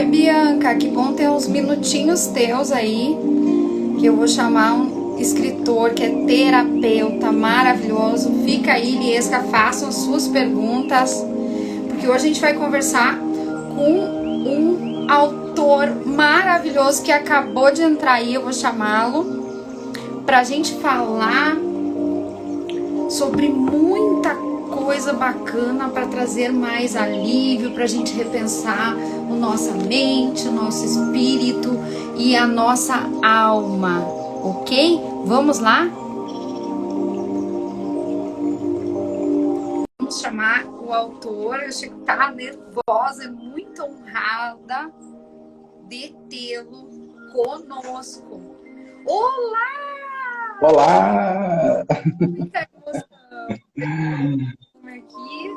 Bianca, que bom ter uns minutinhos teus aí, que eu vou chamar um escritor que é terapeuta maravilhoso. Fica aí, Liesca, façam suas perguntas, porque hoje a gente vai conversar com um autor maravilhoso que acabou de entrar aí. Eu vou chamá-lo para a gente falar sobre muita coisa bacana para trazer mais alívio, para a gente repensar a nossa mente, o nosso espírito e a nossa alma, ok? Vamos lá? Vamos chamar o autor. Eu chego a estar nervosa, muito honrada de tê-lo conosco. Olá! Olá! Muita emoção aqui.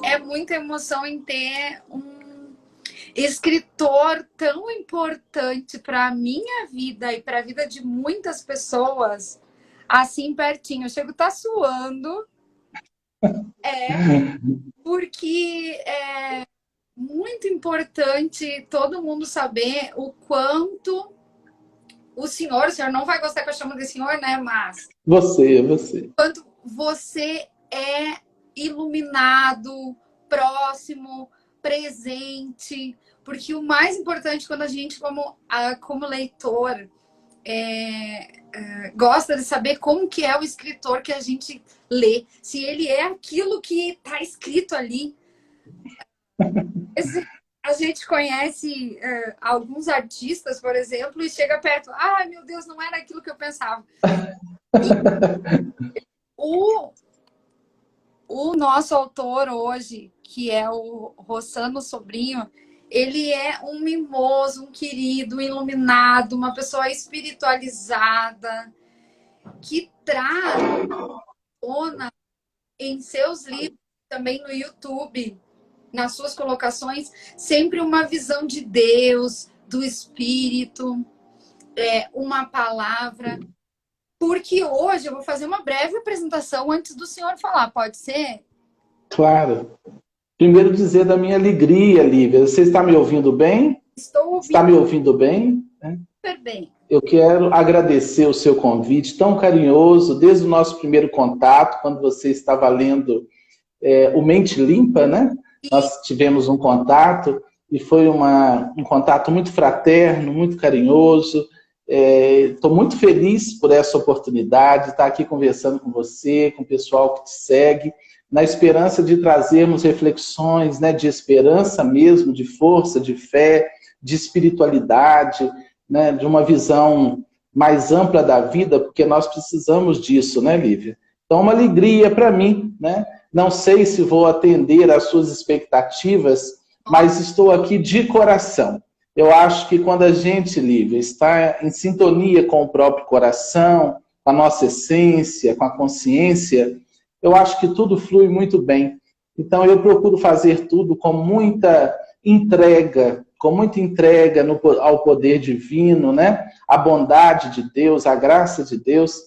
É muita emoção em ter um escritor tão importante para a minha vida e para a vida de muitas pessoas assim pertinho. Eu chego a estar suando. Porque é muito importante todo mundo saber o quanto o senhor não vai gostar que eu chamo de senhor, né? Mas Você. quanto você é iluminado, próximo, presente, porque o mais importante quando a gente, como leitor, gosta de saber como que é o escritor que a gente lê, se ele é aquilo que está escrito ali. A gente conhece alguns artistas, por exemplo, e chega perto, meu Deus, não era aquilo que eu pensava. O O nosso autor hoje, que é o Rossano Sobrinho, ele é um mimoso, um querido, um iluminado, uma pessoa espiritualizada, que traz em seus livros, também no YouTube, nas suas colocações, sempre uma visão de Deus, do Espírito, uma palavra. Porque hoje eu vou fazer uma breve apresentação antes do senhor falar, pode ser? Claro. Primeiro dizer da minha alegria, Lívia. Você está me ouvindo bem? Estou ouvindo Está me ouvindo bem? super bem. Eu quero agradecer o seu convite tão carinhoso, desde o nosso primeiro contato, quando você estava lendo o Mente Limpa, né? Nós tivemos um contato e foi um contato muito fraterno, muito carinhoso. Estou muito feliz por essa oportunidade de estar aqui conversando com você, com o pessoal que te segue, na esperança de trazermos reflexões, né, de esperança mesmo, de força, de fé, de espiritualidade, né, de uma visão mais ampla da vida, porque nós precisamos disso, né, Lívia? Então, uma alegria para mim, né? Não sei se vou atender às suas expectativas, mas estou aqui de coração. Eu acho que quando a gente, Lívia, está em sintonia com o próprio coração, com a nossa essência, com a consciência, eu acho que tudo flui muito bem. Então eu procuro fazer tudo com muita entrega ao poder divino, né? A bondade de Deus, a graça de Deus.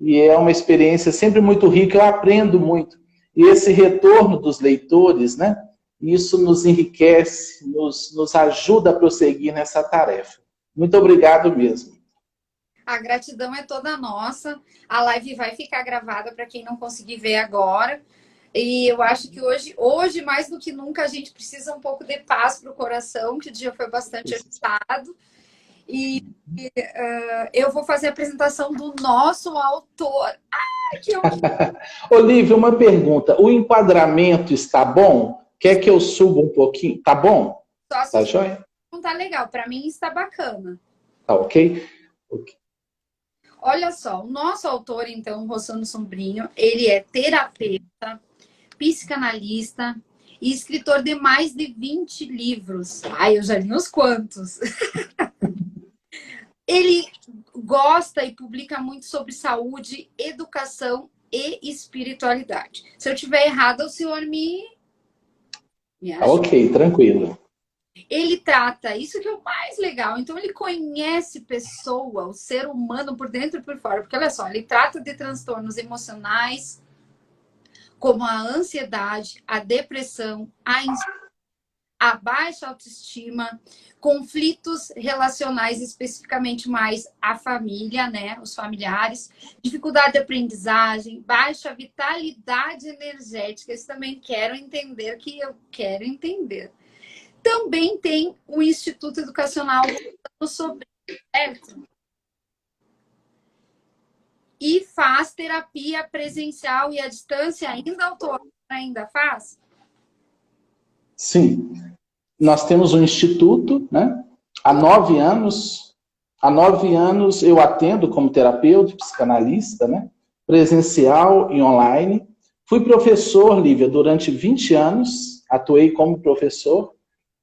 E é uma experiência sempre muito rica, eu aprendo muito. E esse retorno dos leitores, né? Isso nos enriquece, nos ajuda a prosseguir nessa tarefa. Muito obrigado mesmo. A gratidão é toda nossa. A live vai ficar gravada para quem não conseguir ver agora. E eu acho que hoje, mais do que nunca, a gente precisa um pouco de paz para o coração, que o dia foi bastante agitado. E eu vou fazer a apresentação do nosso autor. Que eu... Olívia, uma pergunta. O enquadramento está bom? Quer que eu suba um pouquinho? Tá bom? Só Tá se joia? não tá legal. Para mim está bacana. Tá ok? Olha só, o nosso autor, então, Rossano Sobrinho, ele é terapeuta, psicanalista e escritor de mais de 20 livros. Eu já li uns quantos. Ele gosta e publica muito sobre saúde, educação e espiritualidade. Se eu tiver errado, o senhor me Tá ajuda. ok, tranquilo. Ele trata, isso que é o mais legal. Então, ele conhece pessoa, o ser humano por dentro e por fora. Porque, olha só, ele trata de transtornos emocionais, como a ansiedade, a depressão, a a baixa autoestima, conflitos relacionais, especificamente mais a família, né, os familiares, dificuldade de aprendizagem, baixa vitalidade energética. Isso também quero entender, que eu quero entender. Também tem o Instituto Educacional sobre, certo? E faz terapia presencial e à distância ainda, autor, ainda faz? Sim. Nós temos um instituto, né? Há 9 anos. Há 9 anos eu atendo como terapeuta, psicanalista, né? Presencial e online. Fui professor, Lívia, durante 20 anos. Atuei como professor.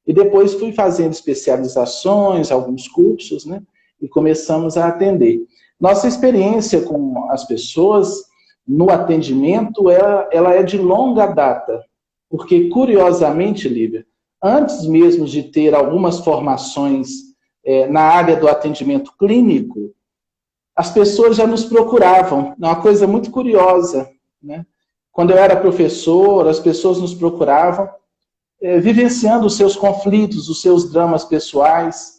E depois fui fazendo especializações, alguns cursos, né? E começamos a atender. Nossa experiência com as pessoas no atendimento, ela é de longa data. Porque, curiosamente, Lívia, antes mesmo de ter algumas formações na área do atendimento clínico, as pessoas já nos procuravam. É uma coisa muito curiosa, né? Quando eu era professor, as pessoas nos procuravam, vivenciando os seus conflitos, os seus dramas pessoais.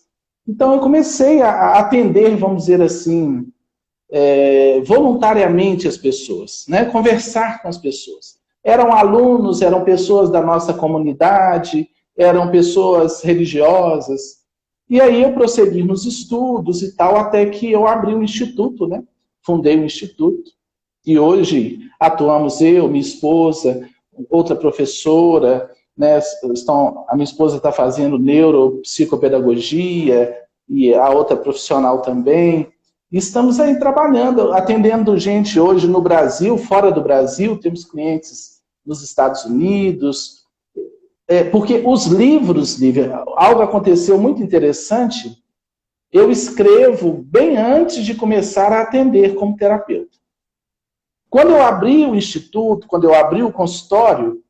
Então, eu comecei a atender, vamos dizer assim, voluntariamente as pessoas, né? Conversar com as pessoas. Eram alunos, eram pessoas da nossa comunidade, eram pessoas religiosas. E aí eu prossegui nos estudos e tal, até que eu abri um instituto, né? Fundei um instituto. E hoje atuamos eu, minha esposa, outra professora, né? A minha esposa está fazendo neuropsicopedagogia e a outra profissional também. E estamos aí trabalhando, atendendo gente hoje no Brasil, fora do Brasil, temos clientes nos Estados Unidos, porque os livros, Lívia, algo aconteceu muito interessante, eu escrevo bem antes de começar a atender como terapeuta. Quando eu abri o instituto, quando eu abri o consultório,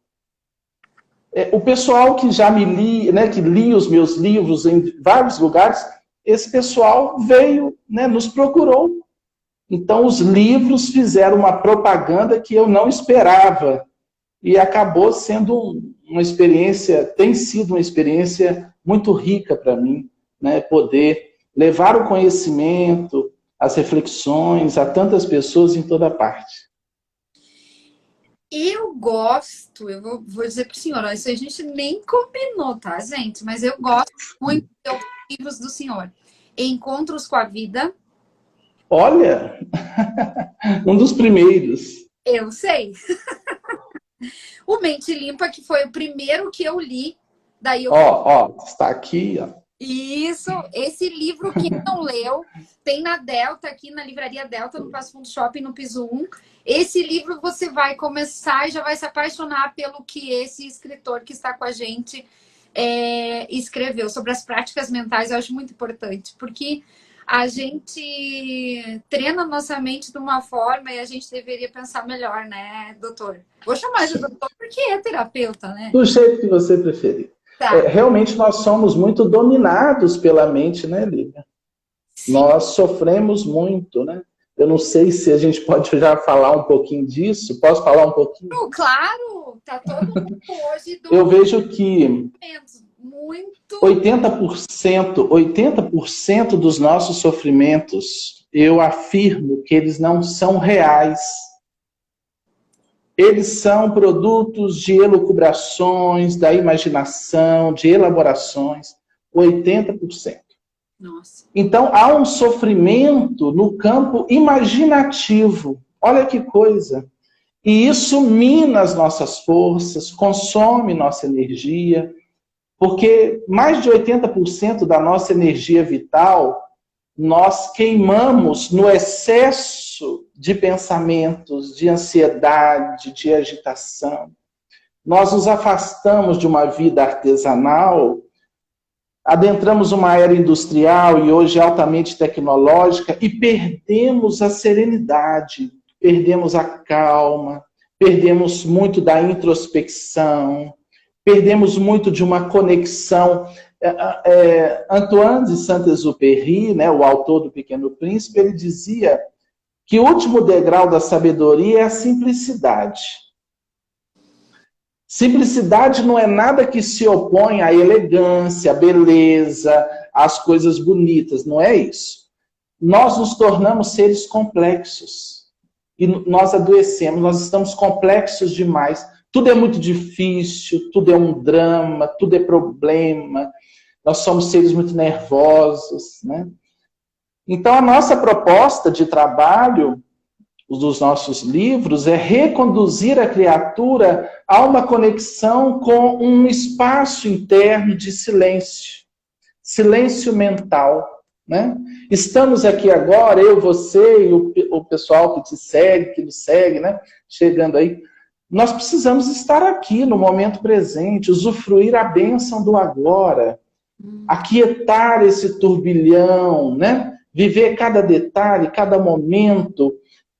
o pessoal que já me lia, né, que lia os meus livros em vários lugares, esse pessoal veio, né, nos procurou. Então, os livros fizeram uma propaganda que eu não esperava. E acabou sendo uma experiência, tem sido uma experiência muito rica para mim, né? Poder levar o conhecimento, as reflexões a tantas pessoas em toda parte. Eu gosto, eu vou dizer para o senhor, isso a gente nem combinou, tá, gente? Mas eu gosto muito dos livros do senhor. Encontros com a Vida. Olha, um dos primeiros. Eu sei. O Mente Limpa, que foi o primeiro que eu li. Daí eu... está aqui, ó. Isso, esse livro, quem não leu, tem na Delta, aqui na Livraria Delta, no Passo Fundo Shopping, no piso 1. Esse livro você vai começar e já vai se apaixonar pelo que esse escritor que está com a gente escreveu sobre as práticas mentais. Eu acho muito importante, porque a gente treina nossa mente de uma forma e a gente deveria pensar melhor, né, doutor? Vou chamar de doutor porque é terapeuta, né? Do jeito que você preferir. Tá. Realmente nós somos muito dominados pela mente, né, Lívia? Sim. Nós sofremos muito, né? Eu não sei se a gente pode já falar um pouquinho disso. Posso falar um pouquinho? Claro! Tá todo mundo hoje do... Eu vejo que muito... 80% dos nossos sofrimentos, eu afirmo que eles não são reais. Eles são produtos de elucubrações, da imaginação, de elaborações. 80%. Nossa. Então, há um sofrimento no campo imaginativo. Olha que coisa. E isso mina as nossas forças, consome nossa energia, porque mais de 80% da nossa energia vital nós queimamos no excesso de pensamentos, de ansiedade, de agitação. Nós nos afastamos de uma vida artesanal, adentramos uma era industrial e hoje altamente tecnológica e perdemos a serenidade, perdemos a calma, perdemos muito da introspecção, perdemos muito de uma conexão. Antoine de Saint-Exupéry, né, o autor do Pequeno Príncipe, ele dizia que o último degrau da sabedoria é a simplicidade. Simplicidade não é nada que se opõe à elegância, à beleza, às coisas bonitas, não é isso. Nós nos tornamos seres complexos. E nós adoecemos, nós estamos complexos demais. Tudo é muito difícil, tudo é um drama, tudo é problema. Nós somos seres muito nervosos, né? Então, a nossa proposta de trabalho dos nossos livros é reconduzir a criatura a uma conexão com um espaço interno de silêncio. Silêncio mental, né? Estamos aqui agora, eu, você e o pessoal que te segue, que nos segue, né? Chegando aí. Nós precisamos estar aqui no momento presente, usufruir a bênção do agora, aquietar esse turbilhão, né? Viver cada detalhe, cada momento,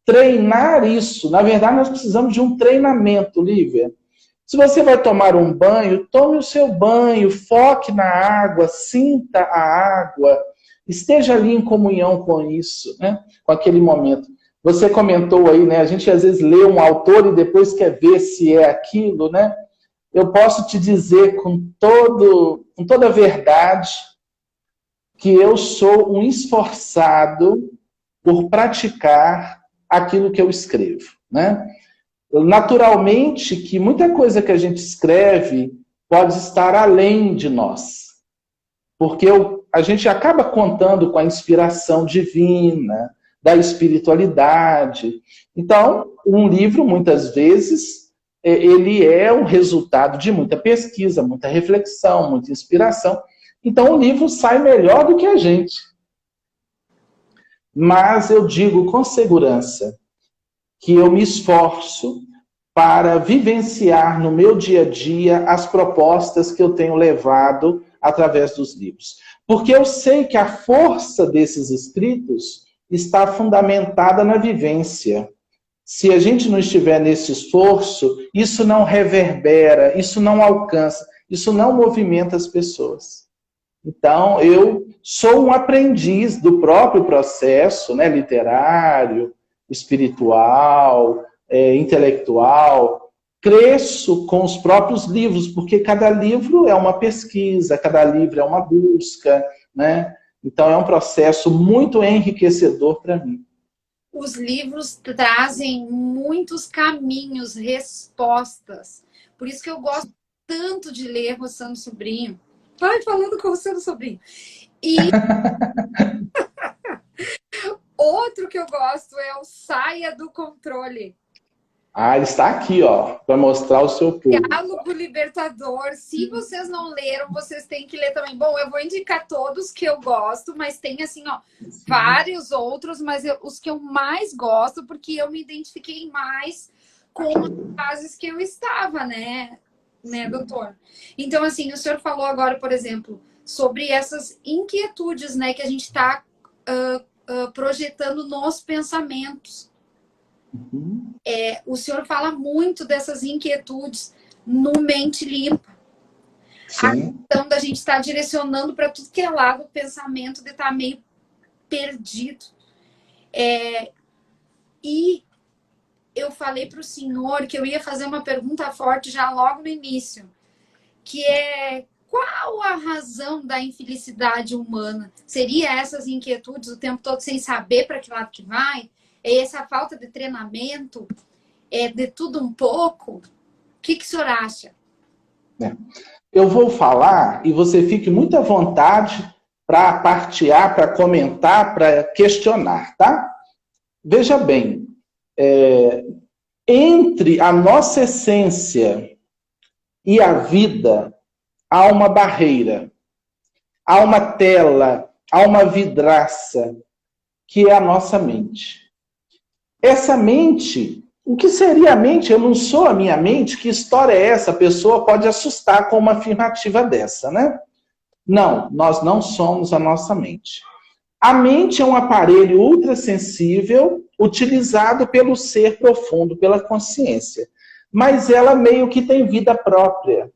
treinar isso. Na verdade, nós precisamos de um treinamento, Lívia. Se você vai tomar um banho, tome o seu banho, foque na água, sinta a água, esteja ali em comunhão com isso, né? Com aquele momento. Você comentou aí, né? A gente às vezes lê um autor e depois quer ver se é aquilo, né? Eu posso te dizer com toda a verdade que eu sou um esforçado por praticar aquilo que eu escrevo, né? Naturalmente que muita coisa que a gente escreve pode estar além de nós, porque a gente acaba contando com a inspiração divina, da espiritualidade. Então, um livro, muitas vezes, ele é um resultado de muita pesquisa, muita reflexão, muita inspiração. Então, o livro sai melhor do que a gente. Mas eu digo com segurança que eu me esforço para vivenciar no meu dia a dia as propostas que eu tenho levado através dos livros. Porque eu sei que a força desses escritos está fundamentada na vivência. Se a gente não estiver nesse esforço, isso não reverbera, isso não alcança, isso não movimenta as pessoas. Então, eu sou um aprendiz do próprio processo, né, literário, espiritual, intelectual. Cresço com os próprios livros, porque cada livro é uma pesquisa, cada livro é uma busca, né? Então, é um processo muito enriquecedor para mim. Os livros trazem muitos caminhos, respostas. Por isso que eu gosto tanto de ler Rossano Sobrinho. Vai falando com o Rossano Sobrinho. E outro que eu gosto é o Saia do Controle. Ah, ele está aqui, ó, para mostrar o seu povo. Diálogo Libertador. Se vocês não leram, vocês têm que ler também. Bom, eu vou indicar todos que eu gosto, mas tem, assim, ó, vários outros, mas os que eu mais gosto, porque eu me identifiquei mais com as fases que eu estava, né, doutor? Então, assim, o senhor falou agora, por exemplo, sobre essas inquietudes, né, que a gente está projetando nos pensamentos. O senhor fala muito dessas inquietudes no Mente Limpa. Sim. A questão da gente estar direcionando para tudo que é lado o pensamento de estar meio perdido. E eu falei para o senhor que eu ia fazer uma pergunta forte já logo no início, que é: qual a razão da infelicidade humana? Seria essas inquietudes o tempo todo sem saber para que lado que vai? É essa falta de treinamento? É de tudo um pouco? O que o senhor acha? Eu vou falar e você fique muito à vontade para partilhar, para comentar, para questionar, tá? Veja bem, entre a nossa essência e a vida há uma barreira, há uma tela, há uma vidraça, que é a nossa mente. Essa mente, o que seria a mente? Eu não sou a minha mente, que história é essa? A pessoa pode assustar com uma afirmativa dessa, né? Não, nós não somos a nossa mente. A mente é um aparelho ultrassensível utilizado pelo ser profundo, pela consciência. Mas ela meio que tem vida própria.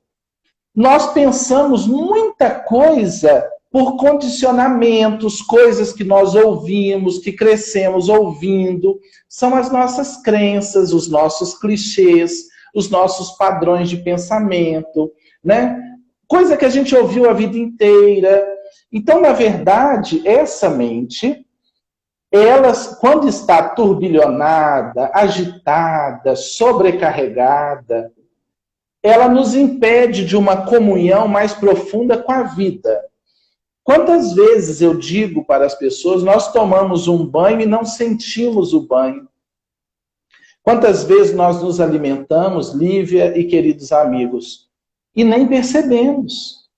Nós pensamos muita coisa por condicionamentos, coisas que nós ouvimos, que crescemos ouvindo. São as nossas crenças, os nossos clichês, os nossos padrões de pensamento, né? Coisa que a gente ouviu a vida inteira. Então, na verdade, essa mente, ela, quando está turbilhonada, agitada, sobrecarregada, ela nos impede de uma comunhão mais profunda com a vida. Quantas vezes eu digo para as pessoas, nós tomamos um banho e não sentimos o banho? Quantas vezes nós nos alimentamos, Lívia e queridos amigos, e nem percebemos?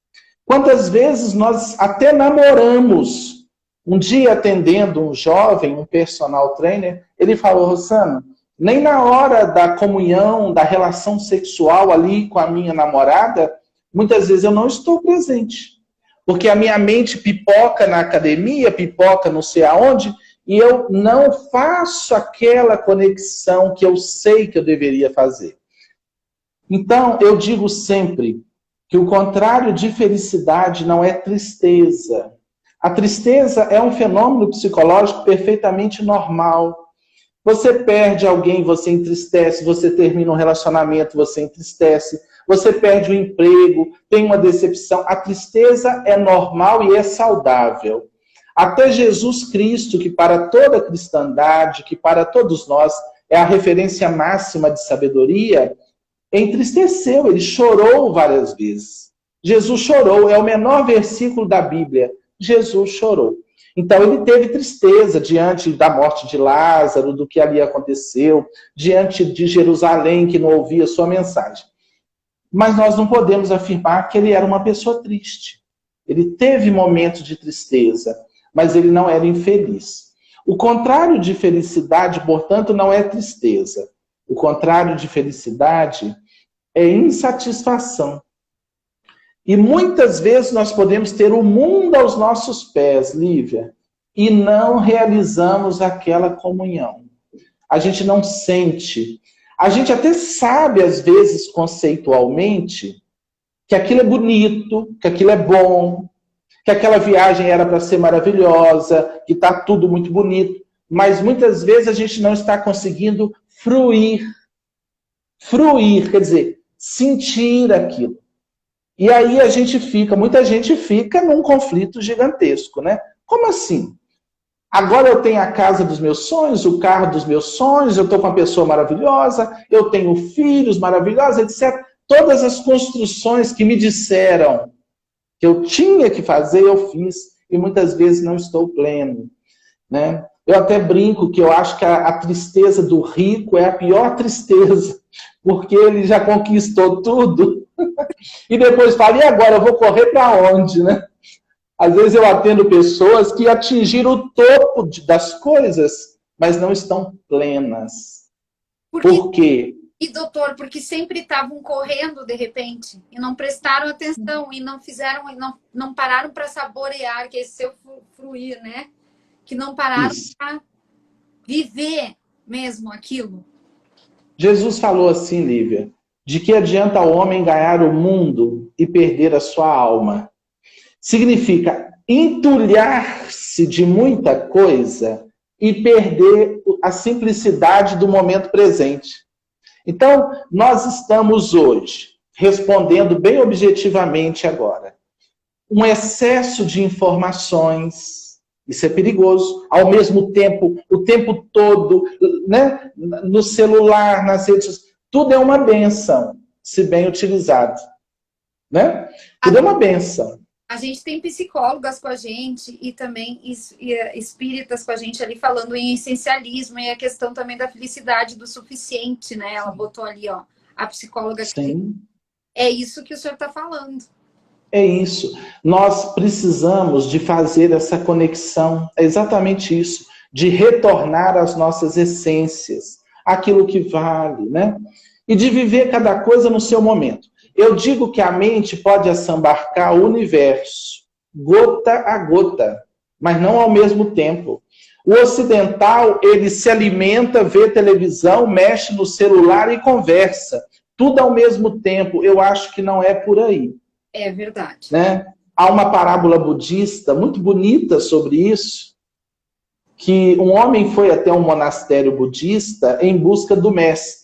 Quantas vezes nós até namoramos? Um dia, atendendo um jovem, um personal trainer, ele falou, Rosana, nem na hora da comunhão, da relação sexual ali com a minha namorada, muitas vezes eu não estou presente. Porque a minha mente pipoca na academia, pipoca não sei aonde, e eu não faço aquela conexão que eu sei que eu deveria fazer. Então, eu digo sempre que o contrário de felicidade não é tristeza. A tristeza é um fenômeno psicológico perfeitamente normal. Você perde alguém, você entristece, você termina um relacionamento, você entristece, você perde o emprego, tem uma decepção. A tristeza é normal e é saudável. Até Jesus Cristo, que para toda a cristandade, que para todos nós é a referência máxima de sabedoria, entristeceu, ele chorou várias vezes. Jesus chorou, é o menor versículo da Bíblia. Jesus chorou. Então ele teve tristeza diante da morte de Lázaro, do que ali aconteceu, diante de Jerusalém, que não ouvia sua mensagem. Mas nós não podemos afirmar que ele era uma pessoa triste. Ele teve momentos de tristeza, mas ele não era infeliz. O contrário de felicidade, portanto, não é tristeza. O contrário de felicidade é insatisfação. E muitas vezes nós podemos ter o mundo aos nossos pés, Lívia, e não realizamos aquela comunhão. A gente não sente. A gente até sabe, às vezes, conceitualmente, que aquilo é bonito, que aquilo é bom, que aquela viagem era para ser maravilhosa, que está tudo muito bonito, mas muitas vezes a gente não está conseguindo fruir. Fruir, quer dizer, sentir aquilo. E aí a gente fica, muita gente fica num conflito gigantesco, né? Como assim? Agora eu tenho a casa dos meus sonhos, o carro dos meus sonhos, eu estou com uma pessoa maravilhosa, eu tenho filhos maravilhosos, etc. Todas as construções que me disseram que eu tinha que fazer, eu fiz, e muitas vezes não estou pleno, né? Eu até brinco que eu acho que a tristeza do rico é a pior tristeza, porque ele já conquistou tudo, e depois fala, e agora, eu vou correr para onde, né? Às vezes eu atendo pessoas que atingiram o topo das coisas, mas não estão plenas. Por quê? E, doutor, porque sempre estavam correndo de repente, e não prestaram atenção, e não fizeram, não pararam para saborear, que é esse seu fruir, né? Que não pararam para viver mesmo aquilo. Jesus falou assim, Lívia, de que adianta o homem ganhar o mundo e perder a sua alma? Significa entulhar-se de muita coisa e perder a simplicidade do momento presente. Então, nós estamos hoje, respondendo bem objetivamente agora, um excesso de informações, isso é perigoso, ao mesmo tempo, o tempo todo, né? No celular, nas redes sociais, tudo é uma bênção, se bem utilizado, né? Tudo é uma bênção. A gente tem psicólogas com a gente e também espíritas com a gente ali falando em essencialismo e a questão também da felicidade do suficiente, né? Ela botou ali, ó, a psicóloga aqui. É isso que o senhor está falando. É isso. Nós precisamos de fazer essa conexão, é exatamente isso, de retornar às nossas essências, aquilo que vale, né? E de viver cada coisa no seu momento. Eu digo que a mente pode assambarcar o universo, gota a gota, mas não ao mesmo tempo. O ocidental, ele se alimenta, vê televisão, mexe no celular e conversa. Tudo ao mesmo tempo. Eu acho que não é por aí. É verdade. Né? Há uma parábola budista muito bonita sobre isso, que um homem foi até um monastério budista em busca do mestre.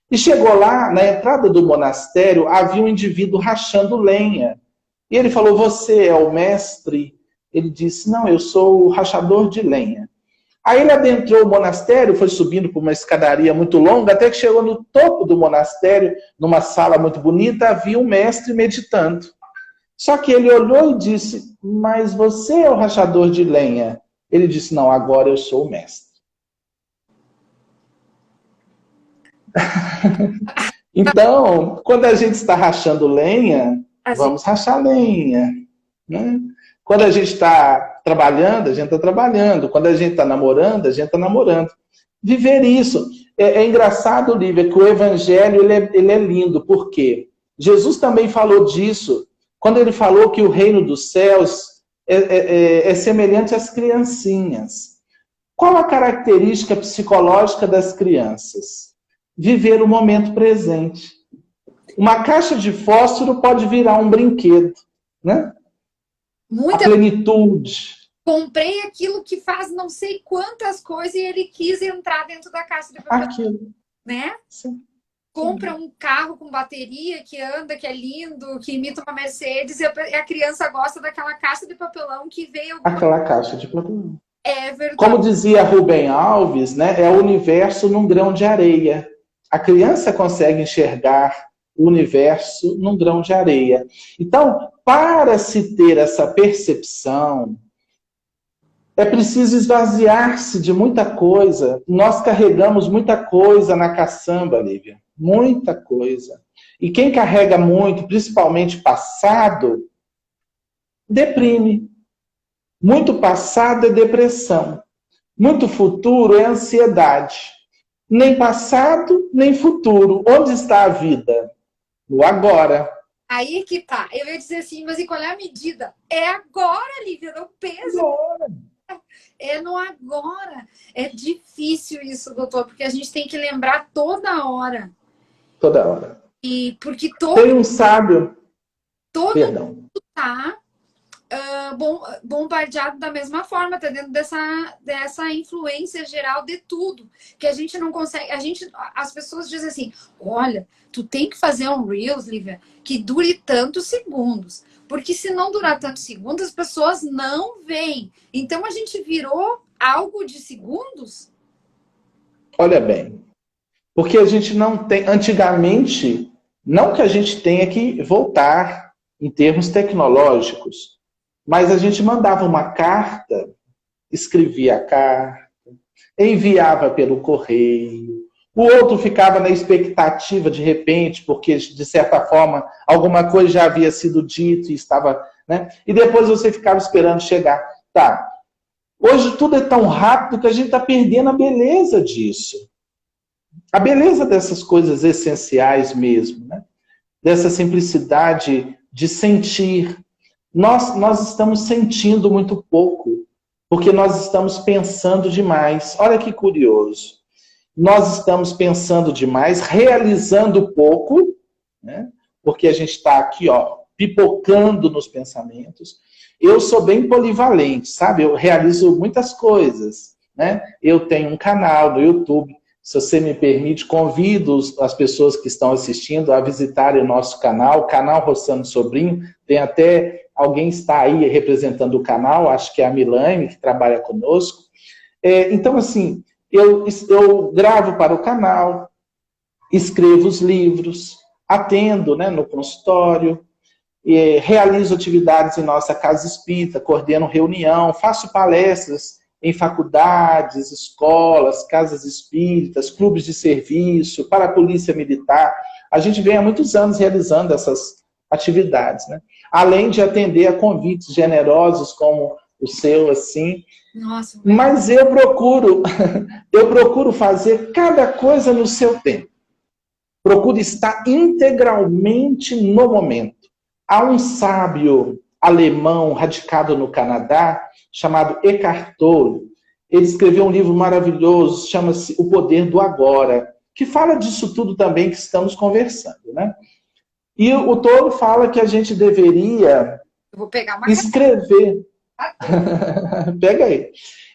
E chegou lá, na entrada do monastério, havia um indivíduo rachando lenha. E ele falou, você é o mestre? Ele disse, não, eu sou o rachador de lenha. Aí ele adentrou o monastério, foi subindo por uma escadaria muito longa, até que chegou no topo do monastério, numa sala muito bonita, havia um mestre meditando. Só que ele olhou e disse, mas você é o rachador de lenha? Ele disse, não, agora eu sou o mestre. Então, quando a gente está rachando lenha, vamos rachar lenha, né? Quando a gente está trabalhando, a gente está trabalhando. Quando a gente está namorando, a gente está namorando. Viver isso. É engraçado, Lívia, que o evangelho ele é lindo. Por quê? Jesus também falou disso. Quando ele falou que o reino dos céus é semelhante às criancinhas. Qual a característica psicológica das crianças? Viver o momento presente. Uma caixa de fósforo pode virar um brinquedo, né? Muita... A plenitude. Comprei aquilo que faz não sei quantas coisas e ele quis entrar dentro da caixa de papel. Aquilo. Né? Sim. Compra um carro com bateria que anda, que é lindo, que imita uma Mercedes, e a criança gosta daquela caixa de papelão que veio... Aquela caixa de papelão. É verdade. Como dizia Rubem Alves, né, é o universo num grão de areia. A criança consegue enxergar o universo num grão de areia. Então, para se ter essa percepção, é preciso esvaziar-se de muita coisa. Nós carregamos muita coisa na caçamba, Lívia. Muita coisa. E quem carrega muito, principalmente passado, deprime. Muito passado é depressão. Muito futuro é ansiedade. Nem passado, nem futuro. Onde está a vida? No agora. Aí que tá. Eu ia dizer assim, mas e qual é a medida? É agora, Lívia, não pensa. Agora. É no agora. É difícil isso, doutor, porque a gente tem que lembrar toda hora. Toda hora. E porque todo... Tem um sábio... Todo mundo tá bombardeado da mesma forma, tá dentro dessa influência geral de tudo, que a gente não consegue, as pessoas dizem assim, olha, tu tem que fazer um Reels, Lívia, que dure tantos segundos, porque se não durar tantos segundos, as pessoas não veem. Então a gente virou algo de segundos? Olha bem, porque a gente não tem, antigamente, não que a gente tenha que voltar em termos tecnológicos, mas a gente mandava uma carta, escrevia a carta, enviava pelo correio, o outro ficava na expectativa de repente, porque de certa forma alguma coisa já havia sido dito e estava, né? E depois você ficava esperando chegar. Tá. Hoje tudo é tão rápido que a gente está perdendo a beleza disso. A beleza dessas coisas essenciais mesmo, né? Dessa simplicidade de sentir. Nós estamos sentindo muito pouco, porque nós estamos pensando demais. Olha que curioso. Nós estamos pensando demais, realizando pouco, né? Porque a gente está aqui, ó, pipocando nos pensamentos. Eu sou bem polivalente, sabe? Eu realizo muitas coisas, né? Eu tenho um canal no YouTube. Se você me permite, convido as pessoas que estão assistindo a visitarem o nosso canal, canal Rossano Sobrinho. Tem até alguém está aí representando o canal, acho que é a Milane, que trabalha conosco. Então, assim, eu gravo para o canal, escrevo os livros, atendo, né, no consultório, realizo atividades em nossa casa espírita, coordeno reunião, faço palestras em faculdades, escolas, casas espíritas, clubes de serviço, para a polícia militar. A gente vem há muitos anos realizando essas atividades, né? Além de atender a convites generosos como o seu, assim. Nossa, mas eu procuro fazer cada coisa no seu tempo. Procuro estar integralmente no momento. Há um sábio alemão radicado no Canadá, chamado Eckhart Tolle. Ele escreveu um livro maravilhoso, chama-se O Poder do Agora, que fala disso tudo também que estamos conversando, né? E o Tolle fala que a gente deveria escrever. Pega aí.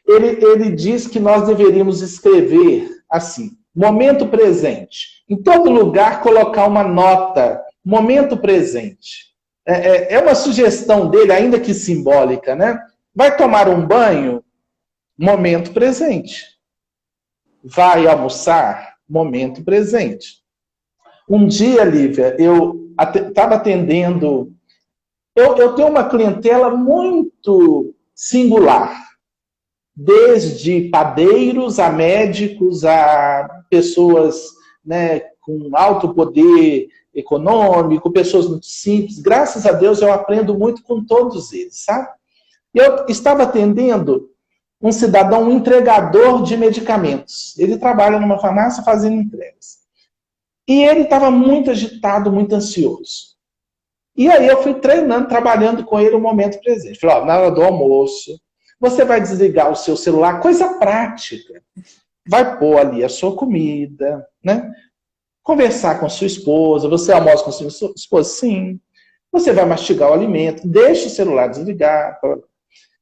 Ele diz que nós deveríamos escrever assim, Momento presente. Em todo lugar, colocar uma nota. Momento presente. É uma sugestão dele, ainda que simbólica, né? Vai tomar um banho? Momento presente. Vai almoçar? Momento presente. Um dia, Lívia, eu estava atendendo... Eu tenho uma clientela muito singular. Desde padeiros a médicos, a pessoas, né, com alto poder econômico, pessoas muito simples. Graças a Deus eu aprendo muito com todos eles, sabe? Eu estava atendendo um cidadão, um entregador de medicamentos. Ele trabalha numa farmácia fazendo entregas. E ele estava muito agitado, muito ansioso. E aí eu fui treinando, trabalhando com ele o momento presente. Falei, ó, na hora do almoço, você vai desligar o seu celular, coisa prática. Vai pôr ali a sua comida, né? Conversar com sua esposa, você almoça com sua esposa, sim. Você vai mastigar o alimento, deixa o celular desligado.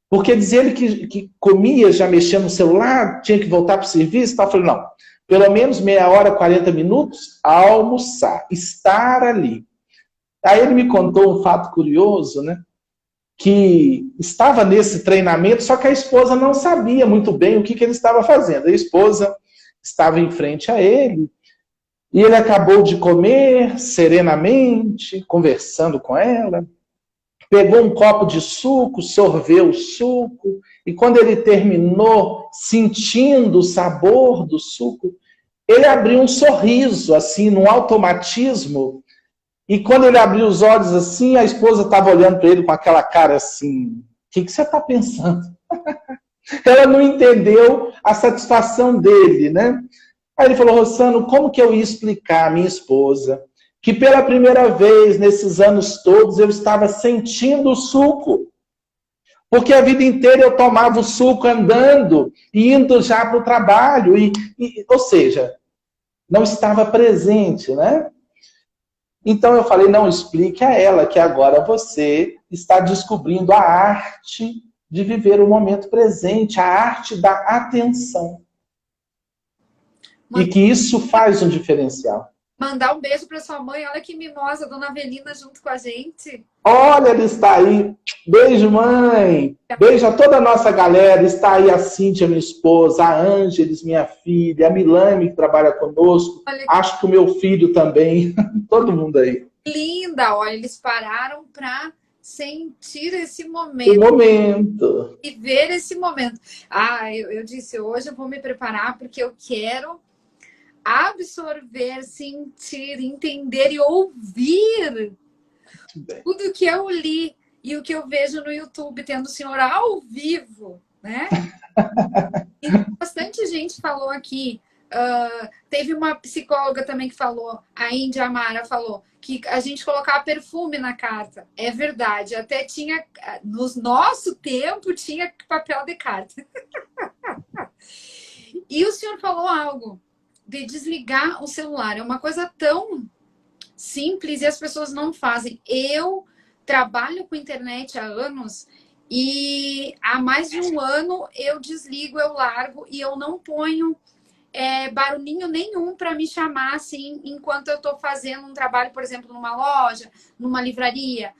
Porque dizer ele que comia já mexendo no celular, tinha que voltar para o serviço, tal. Eu falei, não, pelo menos meia hora, 40 minutos, almoçar, estar ali. Aí ele me contou um fato curioso, né? Que estava nesse treinamento, só que a esposa não sabia muito bem o que ele estava fazendo. A esposa estava em frente a ele, e ele acabou de comer serenamente, conversando com ela, pegou um copo de suco, sorveu o suco, e quando ele terminou, sentindo o sabor do suco, ele abriu um sorriso, assim, num automatismo. E quando ele abriu os olhos assim, a esposa estava olhando para ele com aquela cara assim, o que você está pensando? Ela não entendeu a satisfação dele, né? Aí ele falou, Rossano, como que eu ia explicar à minha esposa que pela primeira vez nesses anos todos eu estava sentindo o suco? Porque a vida inteira eu tomava o suco andando, indo já para o trabalho, ou seja, não estava presente, né? Então eu falei, não, explique a ela que agora você está descobrindo a arte de viver o momento presente, a arte da atenção. E que isso faz um diferencial. Mandar um beijo para sua mãe, olha que mimosa, a dona Avelina junto com a gente. Olha, ele está aí. Beijo, mãe. Beijo a toda a nossa galera. Está aí a Cíntia, minha esposa, a Ângeles, minha filha, a Milane, que trabalha conosco. Acho que o meu filho também. Todo mundo aí. Linda, olha, eles pararam para sentir esse momento. O momento. E ver esse momento. Ah, eu disse, hoje eu vou me preparar porque eu quero absorver, sentir, entender e ouvir tudo que eu li e o que eu vejo no YouTube, tendo o senhor ao vivo, né? E bastante gente falou aqui. Teve uma psicóloga também que falou, a Índia Amara falou, que a gente colocava perfume na carta. É verdade, até tinha, no nosso tempo, tinha papel de carta. E o senhor falou algo de desligar o celular. É uma coisa tão simples e as pessoas não fazem. Eu trabalho com internet há anos e há mais de um ano eu desligo, eu largo e eu não ponho barulhinho nenhum para me chamar assim enquanto eu estou fazendo um trabalho, por exemplo, numa loja, numa livraria,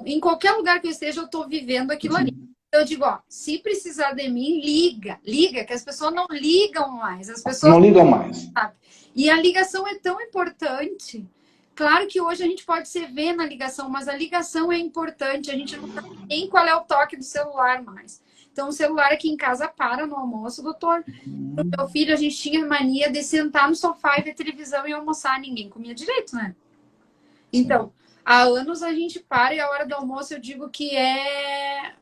em qualquer lugar que eu esteja, eu estou vivendo aquilo ali. Eu digo, ó, se precisar de mim, liga, que as pessoas não ligam mais. As pessoas não ligam mais. Sabe? E a ligação é tão importante. Claro que hoje a gente pode se ver na ligação, mas a ligação é importante. A gente não sabe nem qual é o toque do celular mais. Então, o celular aqui em casa para no almoço, doutor. O meu filho, a gente tinha mania de sentar no sofá e ver televisão e almoçar. Ninguém comia direito, né? Então, há anos a gente para e a hora do almoço eu digo que é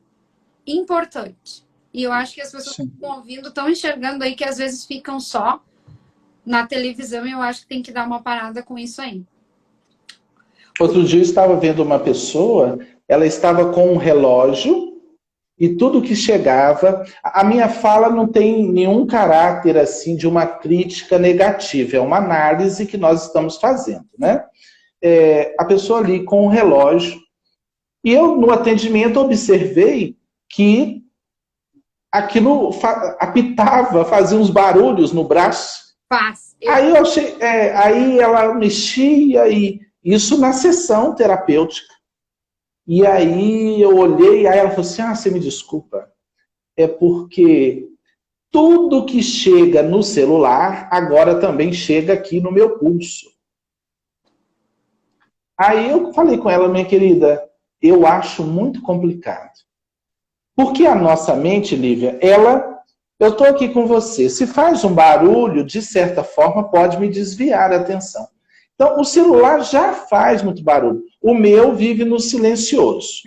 importante. E eu acho que as pessoas que estão ouvindo estão enxergando aí que às vezes ficam só na televisão e eu acho que tem que dar uma parada com isso aí. Outro dia eu estava vendo uma pessoa, ela estava com um relógio e tudo que chegava... A minha fala não tem nenhum caráter assim de uma crítica negativa, é uma análise que nós estamos fazendo, né? A pessoa ali com um relógio e eu no atendimento observei que aquilo apitava, fazia uns barulhos no braço. Faz. Aí eu achei, aí ela mexia, e isso na sessão terapêutica. E aí eu olhei, aí ela falou assim, você me desculpa, é porque tudo que chega no celular, agora também chega aqui no meu pulso. Aí eu falei com ela, minha querida, eu acho muito complicado. Porque a nossa mente, Lívia, eu estou aqui com você, se faz um barulho, de certa forma, pode me desviar a atenção. Então, o celular já faz muito barulho. O meu vive no silencioso.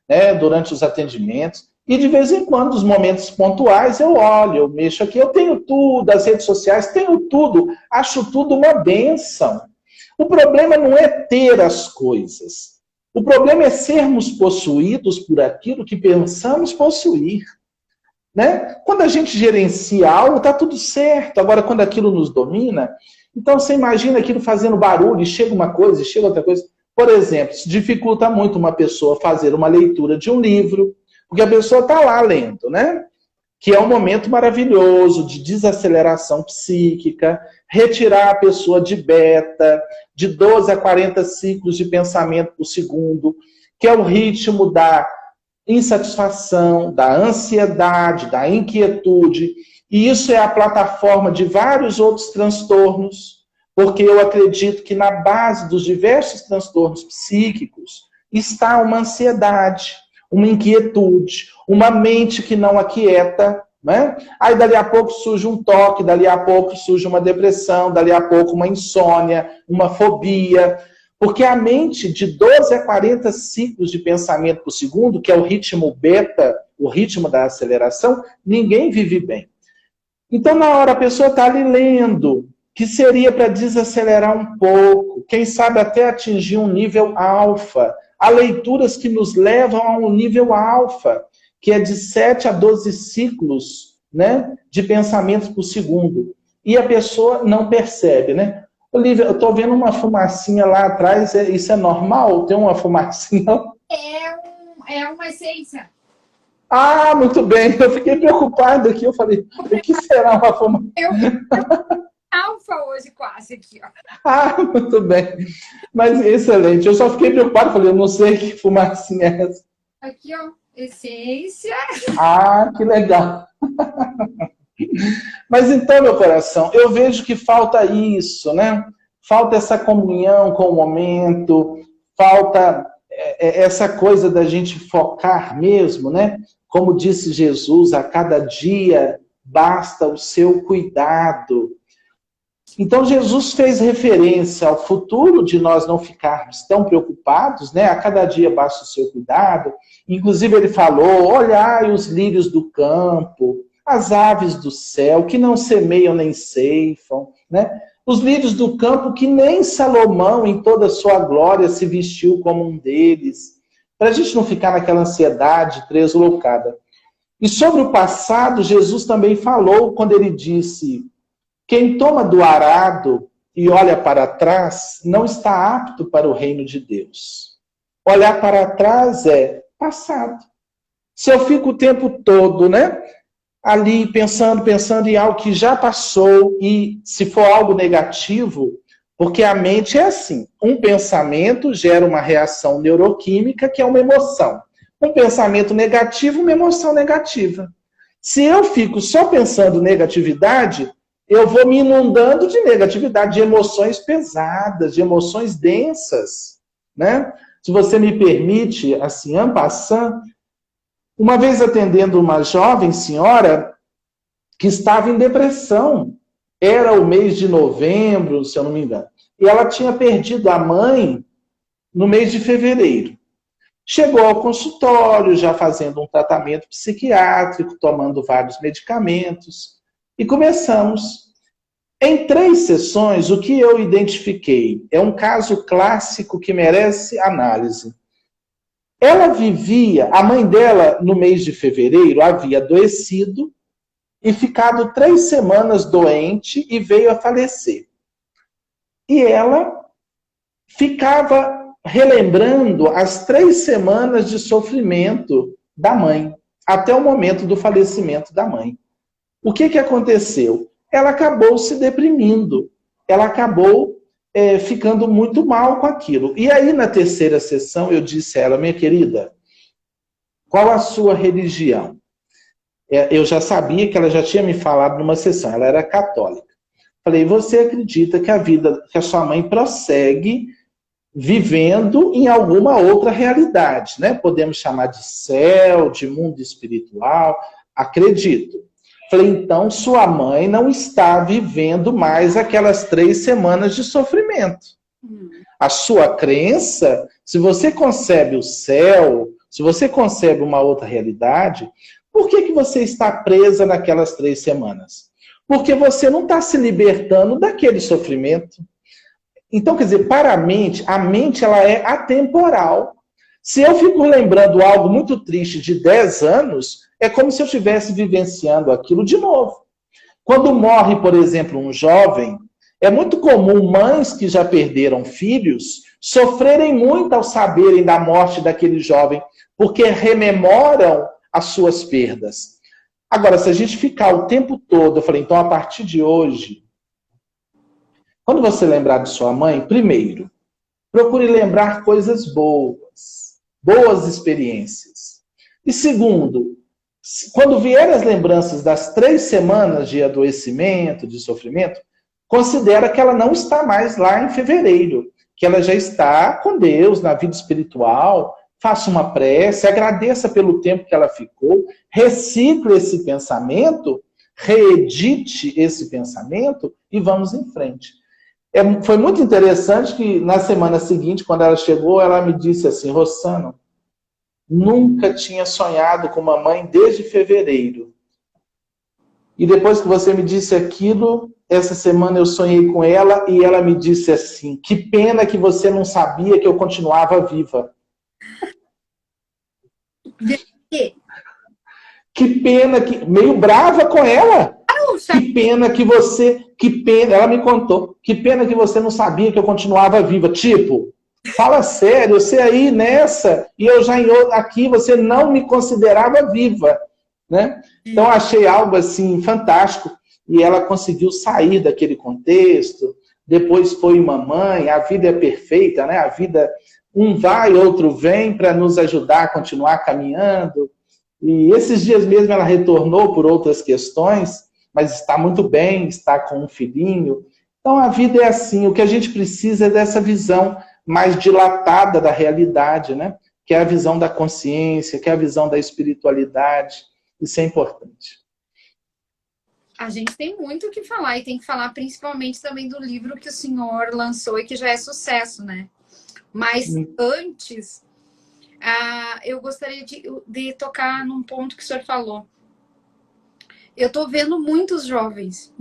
Né, durante os atendimentos. E, de vez em quando, nos momentos pontuais, eu olho, eu mexo aqui. Eu tenho tudo, as redes sociais, tenho tudo. Acho tudo uma bênção. O problema não é ter as coisas. O problema é sermos possuídos por aquilo que pensamos possuir. Né? Quando a gente gerencia algo, está tudo certo. Agora, quando aquilo nos domina, então você imagina aquilo fazendo barulho, e chega uma coisa, e chega outra coisa. Por exemplo, se dificulta muito uma pessoa fazer uma leitura de um livro, porque a pessoa está lá lendo, né? Que é um momento maravilhoso de desaceleração psíquica, retirar a pessoa de beta, de 12 a 40 ciclos de pensamento por segundo, que é o ritmo da insatisfação, da ansiedade, da inquietude. E isso é a plataforma de vários outros transtornos, porque eu acredito que na base dos diversos transtornos psíquicos está uma ansiedade, uma inquietude, uma mente que não aquieta, né? Aí dali a pouco surge um toque, dali a pouco surge uma depressão, dali a pouco uma insônia, uma fobia, porque a mente de 12 a 40 ciclos de pensamento por segundo, que é o ritmo beta, o ritmo da aceleração, ninguém vive bem. Então, na hora a pessoa está ali lendo, que seria para desacelerar um pouco, quem sabe até atingir um nível alfa. Há leituras que nos levam a um nível alfa, que é de 7 a 12 ciclos, né, de pensamentos por segundo. E a pessoa não percebe, né? Olivia, eu estou vendo uma fumacinha lá atrás, isso é normal? Tem uma fumacinha? É uma essência. Ah, muito bem. Eu fiquei preocupado aqui. Eu falei, o que será uma fumacinha? Alfa hoje quase aqui, ó. Ah, muito bem. Mas excelente. Eu só fiquei preocupado. Falei, eu não sei que fumacinha é essa. Aqui, ó. Essência. Ah, que legal. Mas então, meu coração, eu vejo que falta isso, né? Falta essa comunhão com o momento, falta essa coisa da gente focar mesmo, né? Como disse Jesus, a cada dia basta o seu cuidado. Então, Jesus fez referência ao futuro de nós não ficarmos tão preocupados, né? A cada dia basta o seu cuidado. Inclusive, ele falou, olhai os lírios do campo, as aves do céu, que não semeiam nem ceifam, né? Os lírios do campo que nem Salomão, em toda a sua glória, se vestiu como um deles. Para a gente não ficar naquela ansiedade deslocada. E sobre o passado, Jesus também falou quando ele disse, quem toma do arado e olha para trás, não está apto para o reino de Deus. Olhar para trás é passado. Se eu fico o tempo todo, né? Ali pensando em algo que já passou, e se for algo negativo, porque a mente é assim, um pensamento gera uma reação neuroquímica que é uma emoção. Um pensamento negativo, uma emoção negativa. Se eu fico só pensando negatividade, eu vou me inundando de negatividade, de emoções pesadas, de emoções densas, né? Se você me permite, assim, en passant, uma vez atendendo uma jovem senhora que estava em depressão. Era o mês de novembro, se eu não me engano. E ela tinha perdido a mãe no mês de fevereiro. Chegou ao consultório, já fazendo um tratamento psiquiátrico, tomando vários medicamentos. E começamos. Em 3 sessões, o que eu identifiquei é um caso clássico que merece análise. Ela vivia, a mãe dela, no mês de fevereiro, havia adoecido e ficado 3 semanas doente e veio a falecer. E ela ficava relembrando as 3 semanas de sofrimento da mãe, até o momento do falecimento da mãe. O que aconteceu? Ela acabou se deprimindo, ela acabou ficando muito mal com aquilo. E aí, na terceira sessão, eu disse a ela, minha querida, qual a sua religião? Eu já sabia que ela já tinha me falado numa sessão, ela era católica. Falei, você acredita que que a sua mãe prossegue vivendo em alguma outra realidade, né? Podemos chamar de céu, de mundo espiritual, acredito. Falei, então sua mãe não está vivendo mais aquelas 3 semanas de sofrimento. A sua crença, se você concebe o céu, se você concebe uma outra realidade, por que você está presa naquelas 3 semanas? Porque você não está se libertando daquele sofrimento. Então, quer dizer, para a mente ela é atemporal. Se eu fico lembrando algo muito triste de 10 anos, é como se eu estivesse vivenciando aquilo de novo. Quando morre, por exemplo, um jovem, é muito comum mães que já perderam filhos sofrerem muito ao saberem da morte daquele jovem, porque rememoram as suas perdas. Agora, se a gente ficar o tempo todo, eu falei, então a partir de hoje, quando você lembrar de sua mãe, primeiro, procure lembrar coisas boas, boas experiências. E segundo, quando vier as lembranças das 3 semanas de adoecimento, de sofrimento, considera que ela não está mais lá em fevereiro, que ela já está com Deus, na vida espiritual. Faça uma prece, agradeça pelo tempo que ela ficou, recicle esse pensamento, reedite esse pensamento e vamos em frente. Foi muito interessante que na semana seguinte, quando ela chegou, ela me disse assim, Rossano, nunca tinha sonhado com mamãe desde fevereiro. E depois que você me disse aquilo, essa semana eu sonhei com ela e ela me disse assim, que pena que você não sabia que eu continuava viva. Que pena que... Meio brava com ela. Que pena que você... Ela me contou. Que pena que você não sabia que eu continuava viva. Tipo, fala sério, você aí nessa, e eu já aqui, você não me considerava viva. Né? Então, achei algo assim fantástico. E ela conseguiu sair daquele contexto. Depois foi mamãe. A vida é perfeita, né? A vida... Um vai, outro vem para nos ajudar a continuar caminhando. E esses dias mesmo ela retornou por outras questões, mas está muito bem, está com um filhinho. Então a vida é assim, o que a gente precisa é dessa visão mais dilatada da realidade, né? Que é a visão da consciência, que é a visão da espiritualidade. Isso é importante. A gente tem muito o que falar, e tem que falar principalmente também do livro que o senhor lançou e que já é sucesso, né? Mas antes, eu gostaria de tocar num ponto que o senhor falou. Eu estou vendo muitos jovens,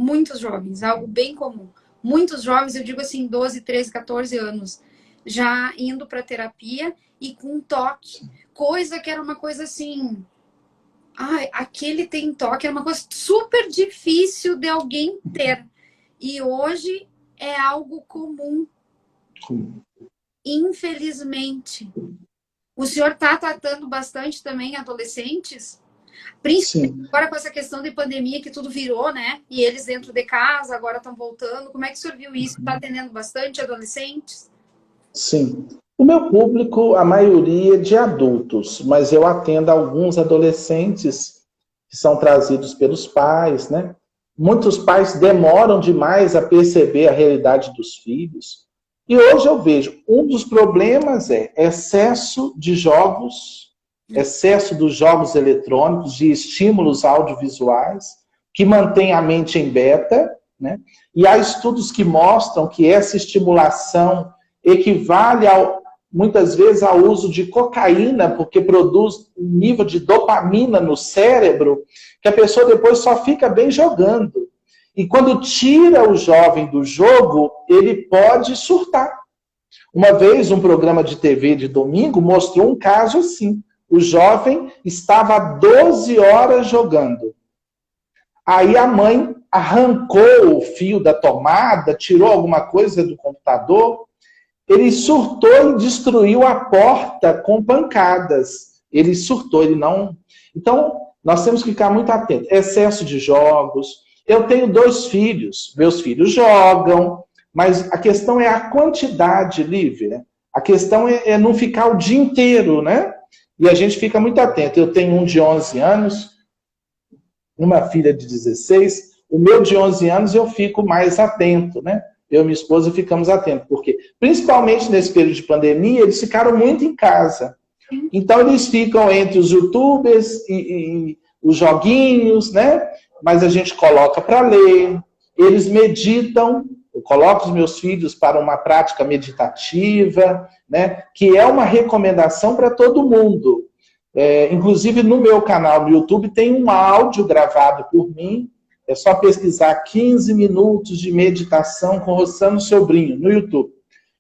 algo bem comum. Muitos jovens, eu digo assim, 12, 13, 14 anos, já indo para terapia e com toque. Coisa que era uma coisa assim... aquele tem toque, era uma coisa super difícil de alguém ter. E hoje é algo comum. Infelizmente. O senhor está tratando bastante também adolescentes? Principalmente Sim. Agora com essa questão de pandemia que tudo virou, né? E eles dentro de casa agora estão voltando. Como é que o senhor viu isso? Está atendendo bastante adolescentes? Sim. O meu público, a maioria é de adultos, mas eu atendo alguns adolescentes que são trazidos pelos pais, né? Muitos pais demoram demais a perceber a realidade dos filhos. E hoje eu vejo, um dos problemas é excesso de jogos, excesso dos jogos eletrônicos, de estímulos audiovisuais, que mantém a mente em beta, né? E há estudos que mostram que essa estimulação equivale, muitas vezes, ao uso de cocaína, porque produz um nível de dopamina no cérebro, que a pessoa depois só fica bem jogando. E quando tira o jovem do jogo, ele pode surtar. Uma vez, um programa de TV de domingo mostrou um caso assim. O jovem estava 12 horas jogando. Aí a mãe arrancou o fio da tomada, tirou alguma coisa do computador. Ele surtou e destruiu a porta com pancadas. Ele surtou, ele não... Então, Nós temos que ficar muito atentos. Excesso de jogos. Eu tenho 2 filhos. Meus filhos jogam, mas a questão é a quantidade, Lívia. A questão é não ficar o dia inteiro, né? E a gente fica muito atento. Eu tenho um de 11 anos, uma filha de 16. O meu de 11 anos eu fico mais atento, né? Eu e minha esposa ficamos atentos. Porque, principalmente nesse período de pandemia, eles ficaram muito em casa. Então, eles ficam entre os youtubers e os joguinhos, né? Mas a gente coloca para ler. Eles meditam. Eu coloco os meus filhos para uma prática meditativa, né? Que é uma recomendação para todo mundo. Inclusive, no meu canal no YouTube tem um áudio gravado por mim. É só pesquisar 15 minutos de meditação com Rossano Sobrinho no YouTube.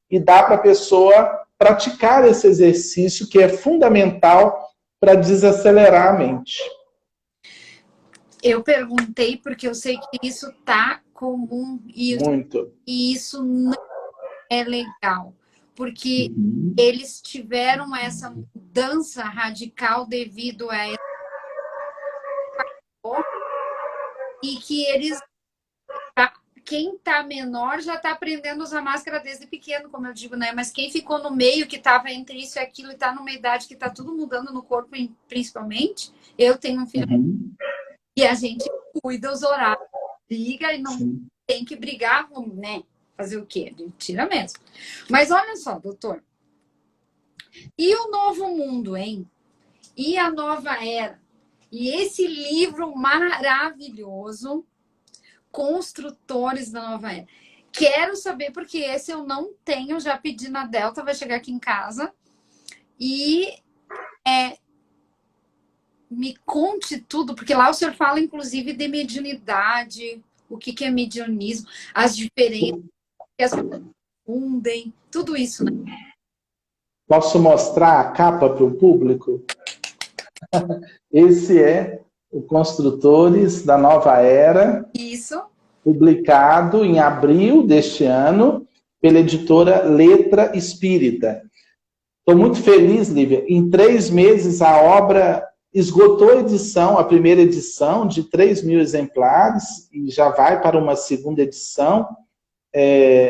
E dá para a pessoa praticar esse exercício que é fundamental para desacelerar a mente. Eu perguntei porque eu sei que isso tá comum Muito. E isso não é legal. Porque eles tiveram essa mudança radical devido a essa... E que eles... Quem tá menor já tá aprendendo a usar máscara desde pequeno, como eu digo, né? Mas quem ficou no meio, que tava entre isso e aquilo, e tá numa idade que tá tudo mudando no corpo, principalmente, eu tenho um filho. E a gente cuida os horários, briga e não tem que brigar, né? Fazer o quê? A gente tira mesmo. Mas olha só, doutor. E o novo mundo, hein? E a nova era? E esse livro maravilhoso, Construtores da Nova Era. Quero saber, porque esse eu não tenho, já pedi na Delta, vai chegar aqui em casa. E me conte tudo, porque lá o senhor fala, inclusive, de mediunidade, o que é mediunismo, as diferenças que as pessoas confundem, tudo isso, né? Posso mostrar a capa para o público? Esse é o Construtores da Nova Era. Isso. Publicado em abril deste ano pela editora Letra Espírita. Estou muito feliz, Lívia. Em 3 meses a obra esgotou a edição, a primeira edição, de 3.000 exemplares, e já vai para uma segunda edição.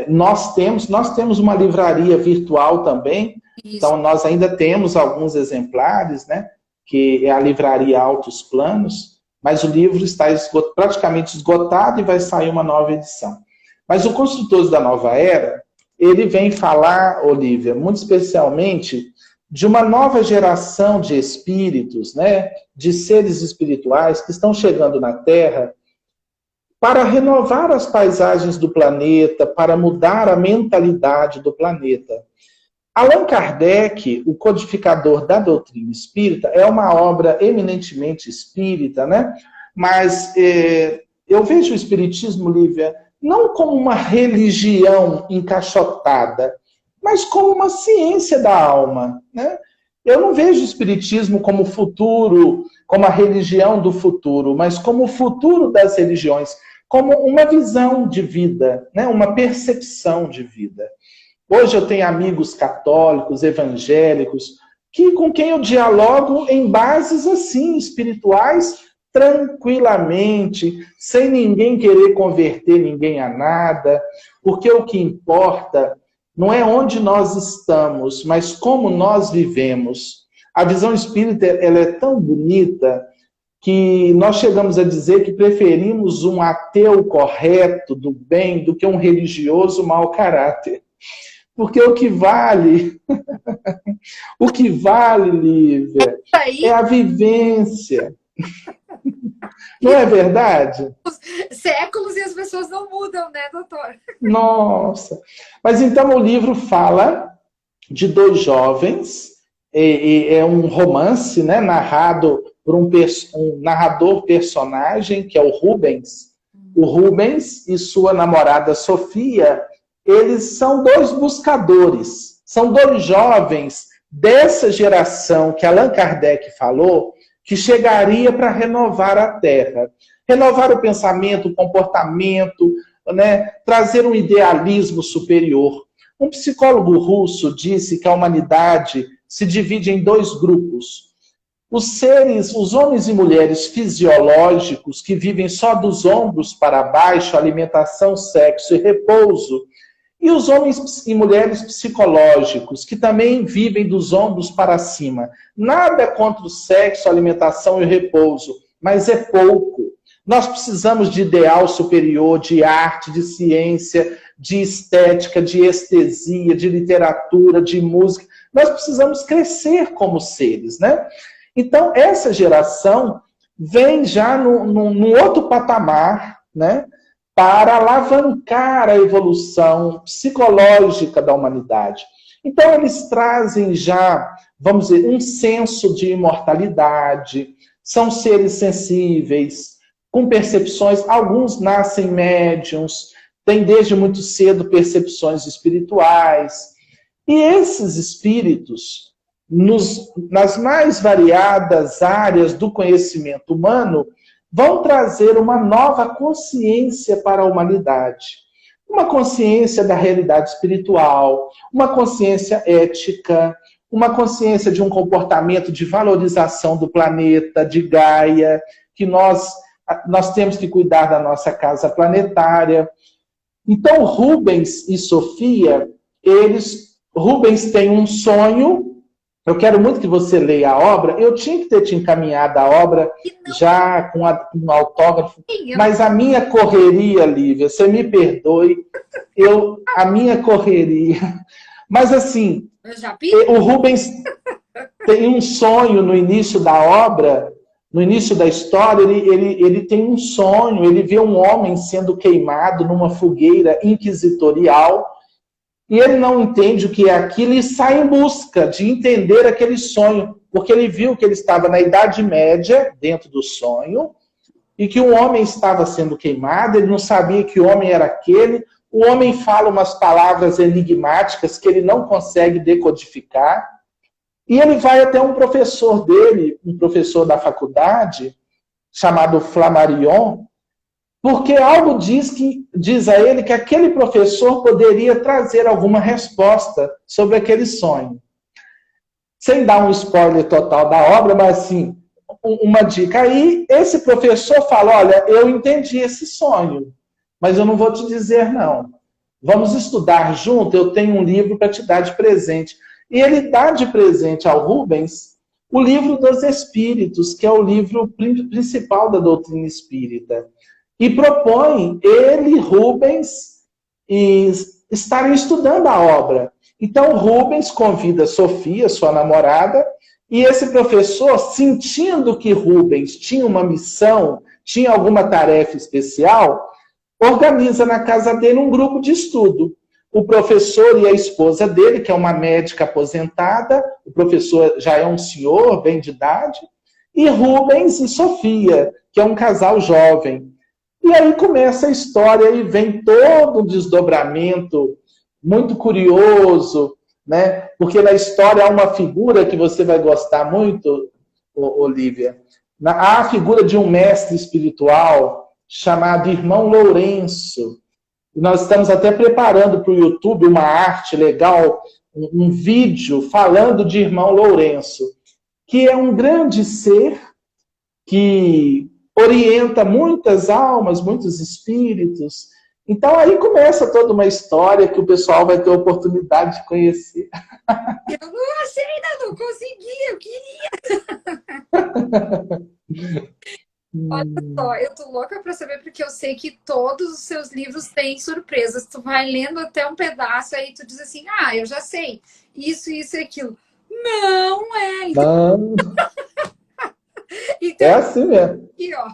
Nós temos uma livraria virtual também, isso. Então nós ainda temos alguns exemplares, né? Que é a livraria Altos Planos, mas o livro está praticamente esgotado e vai sair uma nova edição. Mas o Construtores da Nova Era, ele vem falar, Olívia, muito especialmente de uma nova geração de espíritos, né, de seres espirituais que estão chegando na Terra para renovar as paisagens do planeta, para mudar a mentalidade do planeta. Allan Kardec, o codificador da doutrina espírita, é uma obra eminentemente espírita, né? Mas eu vejo o espiritismo, Lívia, não como uma religião encaixotada, mas como uma ciência da alma, né? Eu não vejo o espiritismo como o futuro, como a religião do futuro, mas como o futuro das religiões, como uma visão de vida, né? Uma percepção de vida. Hoje eu tenho amigos católicos, evangélicos, com quem eu dialogo em bases assim, espirituais, tranquilamente, sem ninguém querer converter ninguém a nada, porque o que importa não é onde nós estamos, mas como nós vivemos. A visão espírita, ela é tão bonita que nós chegamos a dizer que preferimos um ateu correto, do bem, do que um religioso mau caráter. Porque o que vale, Lívia, é a vivência. Não é verdade? Séculos e as pessoas não mudam, né, doutor? Nossa. Mas então o livro fala de 2 jovens, é um romance, né, narrado por um narrador personagem, que é o Rubens. O Rubens e sua namorada Sofia, eles são 2 buscadores, são 2 jovens dessa geração que Allan Kardec falou, que chegaria para renovar a Terra. Renovar o pensamento, o comportamento, né? Trazer um idealismo superior. Um psicólogo russo disse que a humanidade se divide em 2 grupos. Os seres, os homens e mulheres fisiológicos que vivem só dos ombros para baixo, alimentação, sexo e repouso, e os homens e mulheres psicológicos que também vivem dos ombros para cima. Nada contra o sexo, alimentação e repouso, mas é pouco. Nós precisamos de ideal superior, de arte, de ciência, de estética, de estesia, de literatura, de música. Nós precisamos crescer como seres, né? Então, essa geração vem já num outro patamar, né? Para alavancar a evolução psicológica da humanidade. Então, eles trazem já, vamos dizer, um senso de imortalidade, são seres sensíveis, com percepções, alguns nascem médiums, têm desde muito cedo percepções espirituais. E esses espíritos, nas mais variadas áreas do conhecimento humano, vão trazer uma nova consciência para a humanidade. Uma consciência da realidade espiritual, uma consciência ética, uma consciência de um comportamento de valorização do planeta, de Gaia, que nós temos que cuidar da nossa casa planetária. Então, Rubens e Sofia, Rubens tem um sonho. Eu quero muito que você leia a obra. Eu tinha que ter te encaminhado a obra já com um autógrafo, mas a minha correria, Lívia, você me perdoe, a minha correria. Mas assim, o Rubens tem um sonho no início da obra, no início da história, ele tem um sonho, ele vê um homem sendo queimado numa fogueira inquisitorial, e ele não entende o que é aquilo e sai em busca de entender aquele sonho, porque ele viu que ele estava na Idade Média, dentro do sonho, e que um homem estava sendo queimado, ele não sabia que homem era aquele, o homem fala umas palavras enigmáticas que ele não consegue decodificar, e ele vai até um professor dele, um professor da faculdade, chamado Flammarion, porque algo diz a ele que aquele professor poderia trazer alguma resposta sobre aquele sonho. Sem dar um spoiler total da obra, mas assim, uma dica. Aí, esse professor fala, olha, eu entendi esse sonho, mas eu não vou te dizer não. Vamos estudar junto, eu tenho um livro para te dar de presente. E ele dá de presente ao Rubens o Livro dos Espíritos, que é o livro principal da doutrina espírita. E propõe ele, Rubens, estarem estudando a obra. Então, Rubens convida Sofia, sua namorada, e esse professor, sentindo que Rubens tinha uma missão, tinha alguma tarefa especial, organiza na casa dele um grupo de estudo. O professor e a esposa dele, que é uma médica aposentada, o professor já é um senhor, bem de idade, e Rubens e Sofia, que é um casal jovem. E aí começa a história e vem todo um desdobramento muito curioso, né? Porque na história há uma figura que você vai gostar muito, Olívia. Há a figura de um mestre espiritual chamado Irmão Lourenço. E nós estamos até preparando para o YouTube uma arte legal, um vídeo falando de Irmão Lourenço, que é um grande ser que orienta muitas almas, muitos espíritos. Então aí começa toda uma história que o pessoal vai ter a oportunidade de conhecer. Eu não achei, ainda não consegui, eu queria. Olha só, eu tô louca pra saber, porque eu sei que todos os seus livros têm surpresas. Tu vai lendo até um pedaço, aí tu diz assim, eu já sei, isso e aquilo. Não é. Não. Então, É assim mesmo. aqui, ó.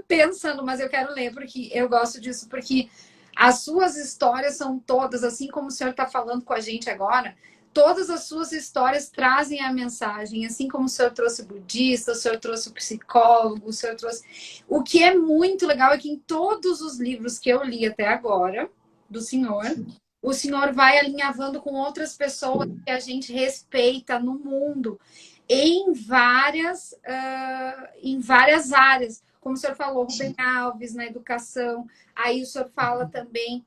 Pensando, mas eu quero ler, porque eu gosto disso, porque as suas histórias são todas, assim como o senhor está falando com a gente agora, todas as suas histórias trazem a mensagem, assim como o senhor trouxe o budista, o senhor trouxe o psicólogo, o senhor trouxe... O que é muito legal é que em todos os livros que eu li até agora, do senhor, o senhor vai alinhavando com outras pessoas que a gente respeita no mundo, em várias áreas. Como o senhor falou, Rubem Alves na educação, aí o senhor fala também...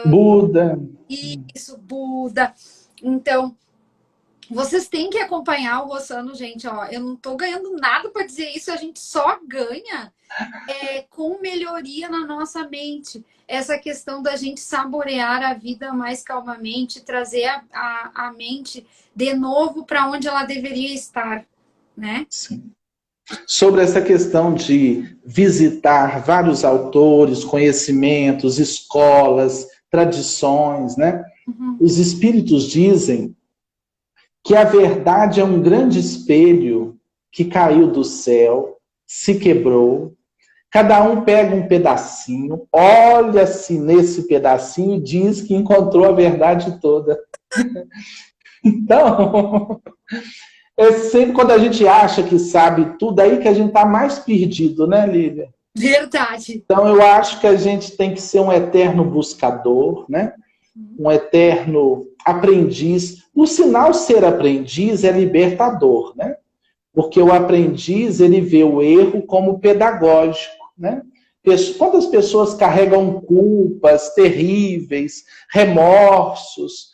Buda. Isso, Buda. Então, Vocês têm que acompanhar o Rossano, gente, ó. Eu não tô ganhando nada para dizer isso, a gente só ganha com melhoria na nossa mente. Essa questão da gente saborear a vida mais calmamente, trazer a mente de novo para onde ela deveria estar, né? Sim. Sobre essa questão de visitar vários autores, conhecimentos, escolas, tradições, né? Uhum. Os espíritos dizem que a verdade é um grande espelho que caiu do céu, se quebrou, cada um pega um pedacinho, olha-se nesse pedacinho e diz que encontrou a verdade toda. Então, é sempre quando a gente acha que sabe tudo, aí que a gente está mais perdido, né, Lívia? Verdade. Então, eu acho que a gente tem que ser um eterno buscador, né? Um eterno aprendiz. No sinal, ser aprendiz é libertador, né? Porque o aprendiz, ele vê o erro como pedagógico, né? Quantas pessoas carregam culpas terríveis, remorsos?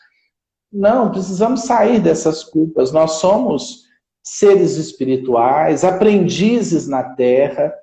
Não, precisamos sair dessas culpas. Nós somos seres espirituais, aprendizes na Terra,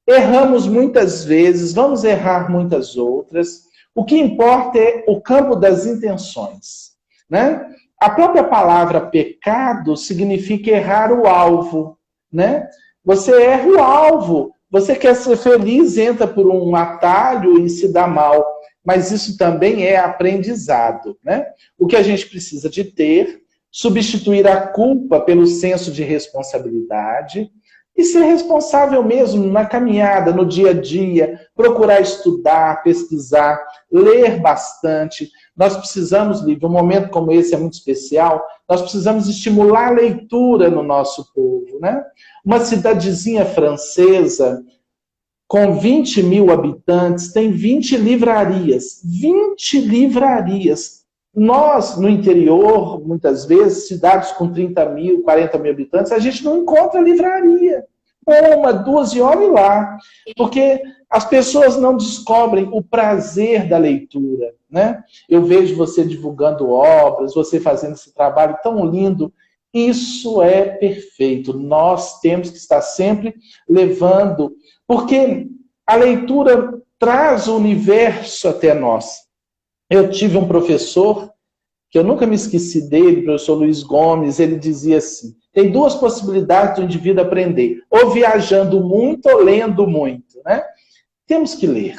erramos muitas vezes, vamos errar muitas outras. O que importa é o campo das intenções, né? A própria palavra pecado significa errar o alvo, né? Você erra o alvo. Você quer ser feliz, entra por um atalho e se dá mal. Mas isso também é aprendizado, né? O que a gente precisa de ter, substituir a culpa pelo senso de responsabilidade e ser responsável mesmo na caminhada, no dia a dia, procurar estudar, pesquisar, ler bastante. Nós precisamos, Lívia, um momento como esse é muito especial, nós precisamos estimular a leitura no nosso povo, né? Uma cidadezinha francesa com 20 mil habitantes, tem 20 livrarias. 20 livrarias. Nós, no interior, muitas vezes, cidades com 30 mil, 40 mil habitantes, a gente não encontra livraria. Uma, duas, e olhe lá. Porque as pessoas não descobrem o prazer da leitura, né? Eu vejo você divulgando obras, você fazendo esse trabalho tão lindo. Isso é perfeito. Nós temos que estar sempre levando, porque a leitura traz o universo até nós. Eu tive um professor, que eu nunca me esqueci dele, o professor Luiz Gomes, ele dizia assim, tem duas possibilidades do indivíduo aprender, ou viajando muito ou lendo muito, né? Temos que ler,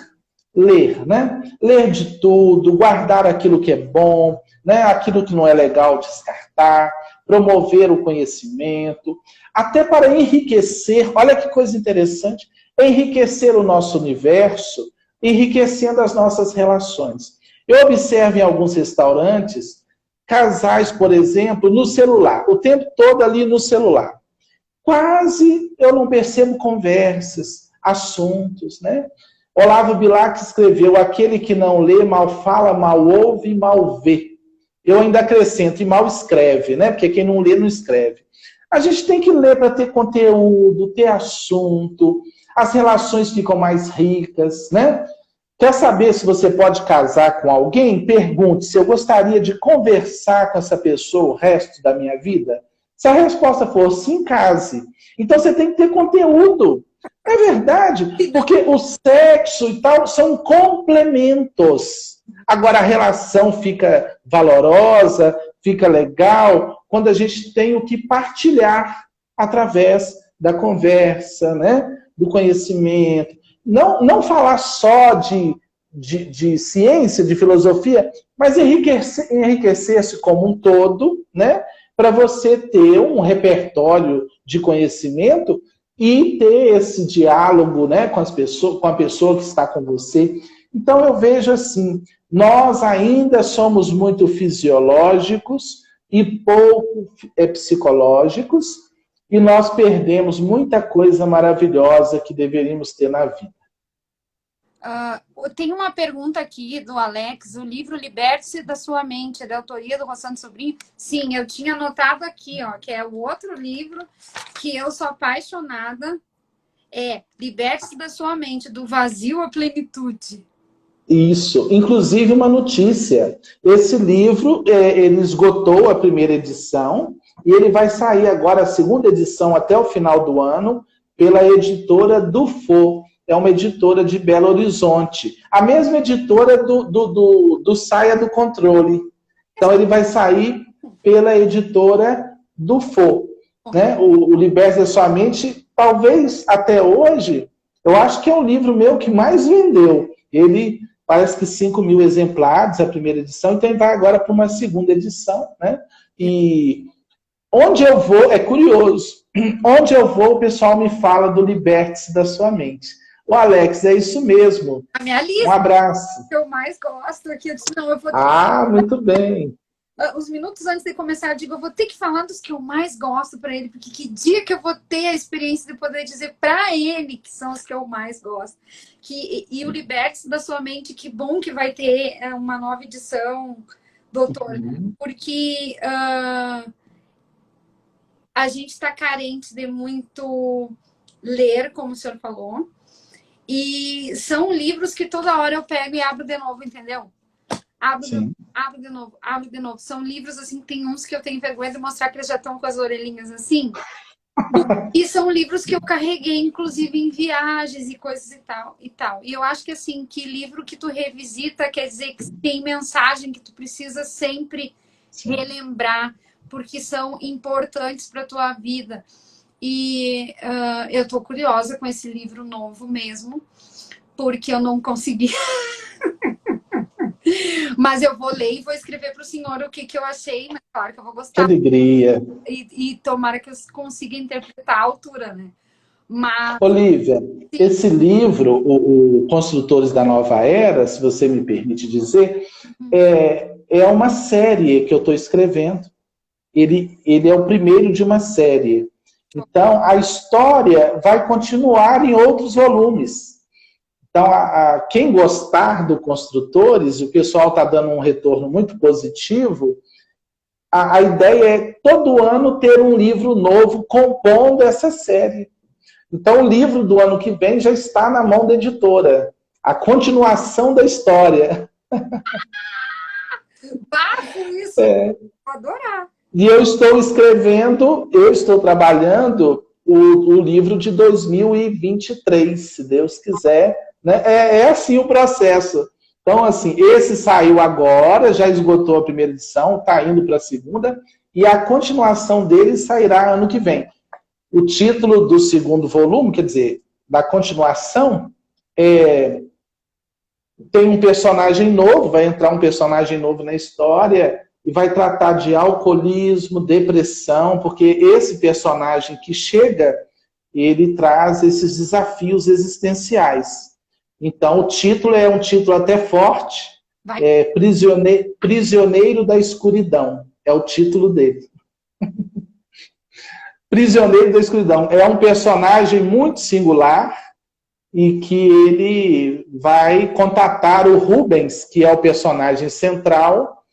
né? Ler de tudo, guardar aquilo que é bom, né? Aquilo que não é legal, descartar, promover o conhecimento, até para enriquecer, olha que coisa interessante, enriquecer o nosso universo, enriquecendo as nossas relações. Eu observo em alguns restaurantes, casais, por exemplo, no celular, o tempo todo ali no celular. Quase eu não percebo conversas, assuntos, né? Olavo Bilac escreveu, aquele que não lê, mal fala, mal ouve e mal vê. Eu ainda acrescento, e mal escreve, né? Porque quem não lê, não escreve. A gente tem que ler para ter conteúdo, ter assunto, as relações ficam mais ricas, né? Quer saber se você pode casar com alguém? Pergunte se eu gostaria de conversar com essa pessoa o resto da minha vida. Se a resposta for sim, case. Então você tem que ter conteúdo. É verdade, porque o sexo e tal são complementos. Agora a relação fica valorosa, fica legal, quando a gente tem o que partilhar através da conversa, né? Do conhecimento. Não falar só de ciência, de filosofia, mas enriquecer-se como um todo, né? Para você ter um repertório de conhecimento e ter esse diálogo, né, com a pessoa que está com você. Então eu vejo assim, nós ainda somos muito fisiológicos e pouco psicológicos, e nós perdemos muita coisa maravilhosa que deveríamos ter na vida. Tem uma pergunta aqui do Alex, o livro Liberte-se da Sua Mente, é da autoria do Rossano Sobrinho. Sim, eu tinha anotado aqui, ó, que é o outro livro que eu sou apaixonada, é Liberte-se da Sua Mente, do Vazio à Plenitude. Isso, inclusive uma notícia, esse livro, ele esgotou a primeira edição, e ele vai sair agora, a segunda edição, até o final do ano, pela editora Dufo. É uma editora de Belo Horizonte. A mesma editora do Saia do Controle. Então, ele vai sair pela editora Dufo. Né? O Liberte da Sua Mente, talvez até hoje, eu acho que é o livro meu que mais vendeu. Ele parece que 5.000 exemplares, a primeira edição, então ele vai agora para uma segunda edição. Né? E onde eu vou, é curioso, onde eu vou, o pessoal me fala do Liberte da Sua Mente. O Alex, é isso mesmo. A minha lista, um abraço. que eu mais gosto aqui, eu disse, não, eu vou muito bem. Os minutos antes de começar, eu digo, eu vou ter que falar dos que eu mais gosto para ele, porque que dia que eu vou ter a experiência de poder dizer para ele que são os que eu mais gosto. E o Liberte da Sua Mente, que bom que vai ter uma nova edição, doutor, porque a gente está carente de muito ler, como o senhor falou, e são livros que toda hora eu pego e abro de novo, entendeu? Abro de novo, abro de novo. São livros, assim, tem uns que eu tenho vergonha de mostrar que eles já estão com as orelhinhas assim. E são livros que eu carreguei, inclusive, em viagens e coisas e tal, e tal. E eu acho que, assim, que livro que tu revisita quer dizer que tem mensagem que tu precisa sempre relembrar, porque são importantes para a tua vida. E eu tô curiosa com esse livro novo mesmo, porque eu não consegui... Mas eu vou ler e vou escrever para o senhor o que eu achei, mas claro que eu vou gostar. Que alegria. E tomara que eu consiga interpretar a altura, né? Mas... Olívia, esse livro, o Construtores da Nova Era, se você me permite dizer, é uma série que eu estou escrevendo. Ele é o primeiro de uma série. Então, a história vai continuar em outros volumes. Então, quem gostar do Construtores, o pessoal está dando um retorno muito positivo, a ideia é todo ano ter um livro novo compondo essa série. Então, o livro do ano que vem já está na mão da editora. A continuação da história. Bafo isso! Vou adorar. E eu estou trabalhando o livro de 2023, se Deus quiser. Né? É assim o processo. Então, assim, esse saiu agora, já esgotou a primeira edição, está indo para a segunda, e a continuação dele sairá ano que vem. O título do segundo volume, quer dizer, da continuação, tem um personagem novo, vai entrar um personagem novo na história, e vai tratar de alcoolismo, depressão, porque esse personagem que chega, ele traz esses desafios existenciais. Então, o título é um título até forte, Prisioneiro da Escuridão, é o título dele. Prisioneiro da Escuridão. É um personagem muito singular e que ele vai contatar o Rubens, que é o personagem central,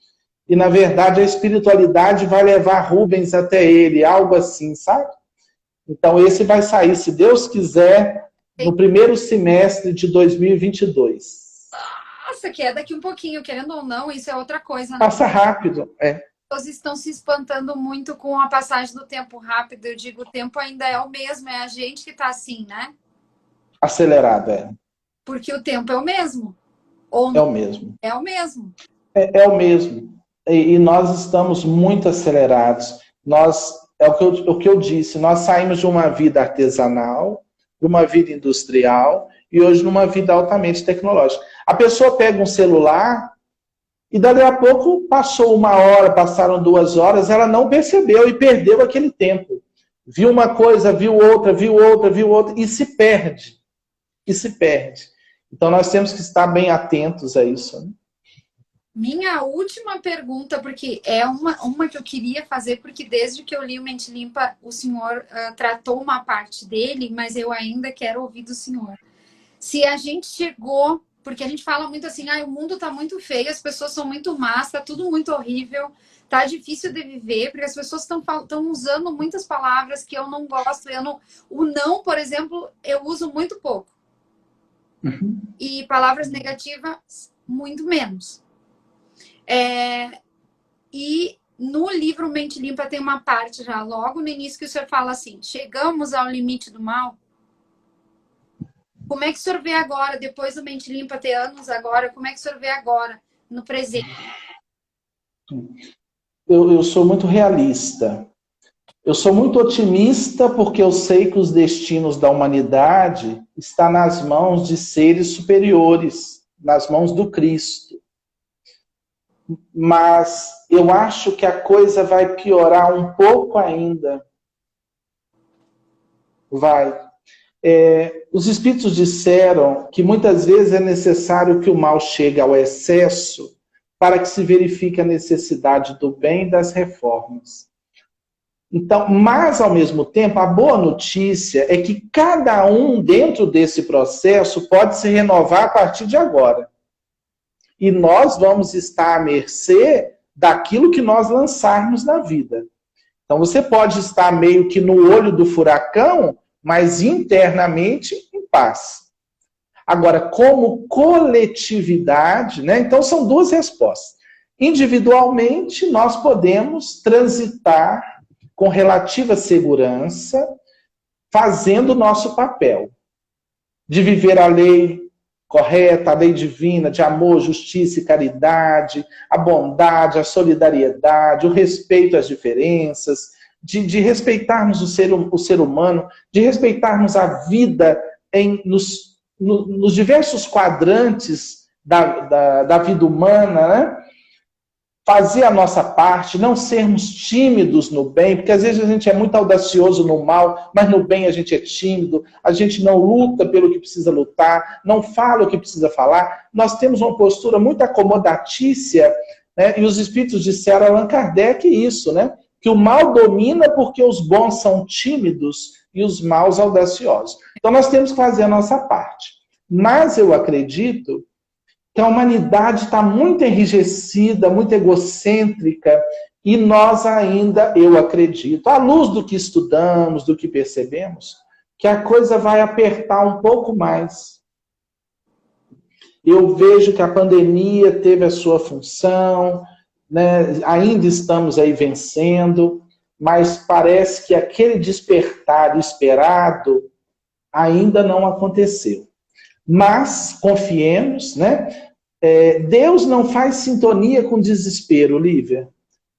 e, na verdade, a espiritualidade vai levar Rubens até ele, algo assim, sabe? Então, esse vai sair, se Deus quiser, no primeiro semestre de 2022. Nossa, que é daqui um pouquinho, querendo ou não, isso é outra coisa. Né? Passa rápido, As pessoas estão se espantando muito com a passagem do tempo rápido. Eu digo, o tempo ainda é o mesmo, é a gente que está assim, né? Acelerado, Porque o tempo é o mesmo. Ou é o mesmo. É o mesmo. É o mesmo. E nós estamos muito acelerados. É o que eu disse, nós saímos de uma vida artesanal, de uma vida industrial, e hoje numa vida altamente tecnológica. A pessoa pega um celular e dali a pouco passou 1 hora, passaram 2 horas, ela não percebeu e perdeu aquele tempo. Viu uma coisa, viu outra, e se perde. Então nós temos que estar bem atentos a isso, né? Minha última pergunta, porque é uma que eu queria fazer, porque desde que eu li o Mente Limpa, o senhor tratou uma parte dele, mas eu ainda quero ouvir do senhor. Se a gente chegou, porque a gente fala muito assim, o mundo tá muito feio, as pessoas são muito más, tá tudo muito horrível, tá difícil de viver, porque as pessoas estão usando muitas palavras que eu não gosto. O não, por exemplo, eu uso muito pouco. E palavras negativas, muito menos. E No livro Mente Limpa tem uma parte já logo no início que o senhor fala assim, chegamos ao limite do mal. Como é que o senhor vê agora, depois do Mente Limpa ter anos agora, como é que o senhor vê agora, no presente? Eu sou muito realista. Eu sou muito otimista porque eu sei que os destinos da humanidade estão nas mãos de seres superiores, nas mãos do Cristo. Mas eu acho que a coisa vai piorar um pouco ainda. Vai. Os espíritos disseram que muitas vezes é necessário que o mal chegue ao excesso para que se verifique a necessidade do bem e das reformas. Então, mas ao mesmo tempo, a boa notícia é que cada um dentro desse processo pode se renovar a partir de agora. E nós vamos estar à mercê daquilo que nós lançarmos na vida. Então você pode estar meio que no olho do furacão, mas internamente em paz. Agora, como coletividade, né? Então são duas respostas. Individualmente, nós podemos transitar com relativa segurança, fazendo o nosso papel de viver a lei correta, a lei divina de amor, justiça e caridade, a bondade, a solidariedade, o respeito às diferenças, de respeitarmos o ser humano, de respeitarmos a vida nos diversos quadrantes da vida humana, né? Fazer a nossa parte, não sermos tímidos no bem, porque às vezes a gente é muito audacioso no mal, mas no bem a gente é tímido, a gente não luta pelo que precisa lutar, não fala o que precisa falar. Nós temos uma postura muito acomodatícia, né? E os espíritos disseram a Allan Kardec isso, né? Que o mal domina porque os bons são tímidos e os maus audaciosos. Então nós temos que fazer a nossa parte. Mas eu acredito que a humanidade está muito enrijecida, muito egocêntrica, e nós ainda, eu acredito, à luz do que estudamos, do que percebemos, que a coisa vai apertar um pouco mais. Eu vejo que a pandemia teve a sua função, né? Ainda estamos aí vencendo, mas parece que aquele despertar esperado ainda não aconteceu. Mas confiemos, né? Deus não faz sintonia com desespero, Lívia.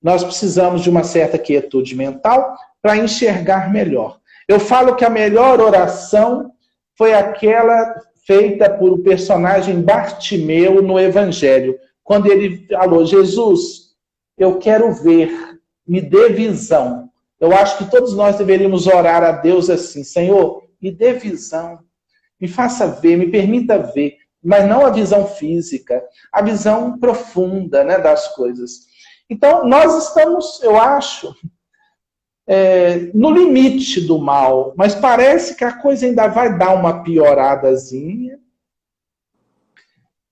Nós precisamos de uma certa quietude mental para enxergar melhor. Eu falo que a melhor oração foi aquela feita por o personagem Bartimeu no Evangelho, quando ele falou: Jesus, eu quero ver, me dê visão. Eu acho que todos nós deveríamos orar a Deus assim: Senhor, me dê visão. Me faça ver, me permita ver, mas não a visão física, a visão profunda, né, das coisas. Então, nós estamos, eu acho, no limite do mal, mas parece que a coisa ainda vai dar uma pioradazinha,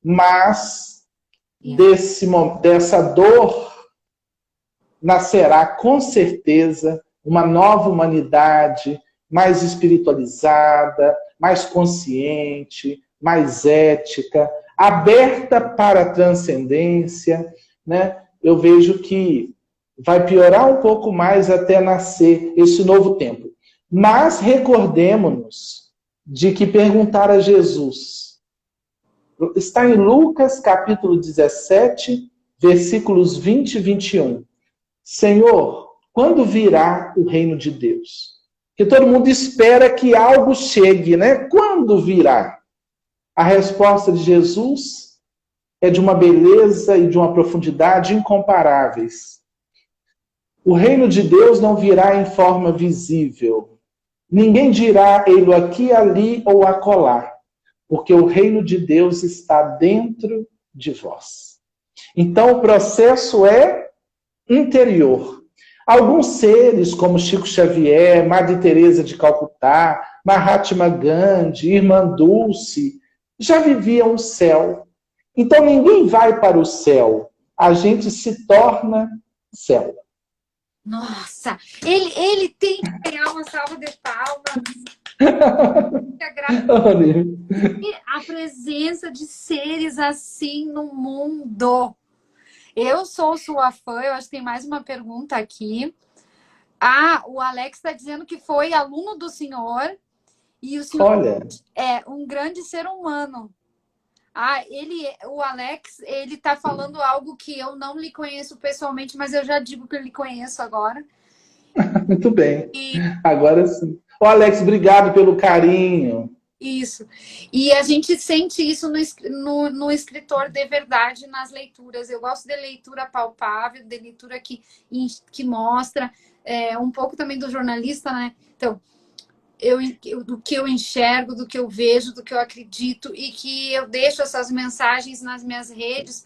mas dessa dor nascerá com certeza uma nova humanidade mais espiritualizada, mais consciente, mais ética, aberta para a transcendência, né? Eu vejo que vai piorar um pouco mais até nascer esse novo tempo. Mas recordemos-nos de que perguntar a Jesus, está em Lucas capítulo 17, versículos 20 e 21. Senhor, quando virá o reino de Deus? Que todo mundo espera que algo chegue, né? Quando virá? A resposta de Jesus é de uma beleza e de uma profundidade incomparáveis. O reino de Deus não virá em forma visível. Ninguém dirá ele aqui, ali ou acolá, porque o reino de Deus está dentro de vós. Então o processo é interior. Alguns seres, como Chico Xavier, Madre Teresa de Calcutá, Mahatma Gandhi, Irmã Dulce, já viviam o céu. Então ninguém vai para o céu, a gente se torna céu. Nossa, ele tem que ganhar uma salva de palmas. A presença de seres assim no mundo. Eu sou sua fã, eu acho que tem mais uma pergunta aqui. Ah, o Alex está dizendo que foi aluno do senhor e o senhor Olha, é um grande ser humano. Ah, o Alex, ele está falando algo que eu não lhe conheço pessoalmente, mas eu já digo que eu lhe conheço agora. muito bem. E Agora sim. Ô, Alex, obrigado pelo carinho. isso. E a gente sente isso no escritor de verdade nas leituras. Eu gosto de leitura palpável, de leitura que mostra um pouco também do jornalista, né? Então, do que eu enxergo, do que eu vejo, do que eu acredito, e que eu deixo essas mensagens nas minhas redes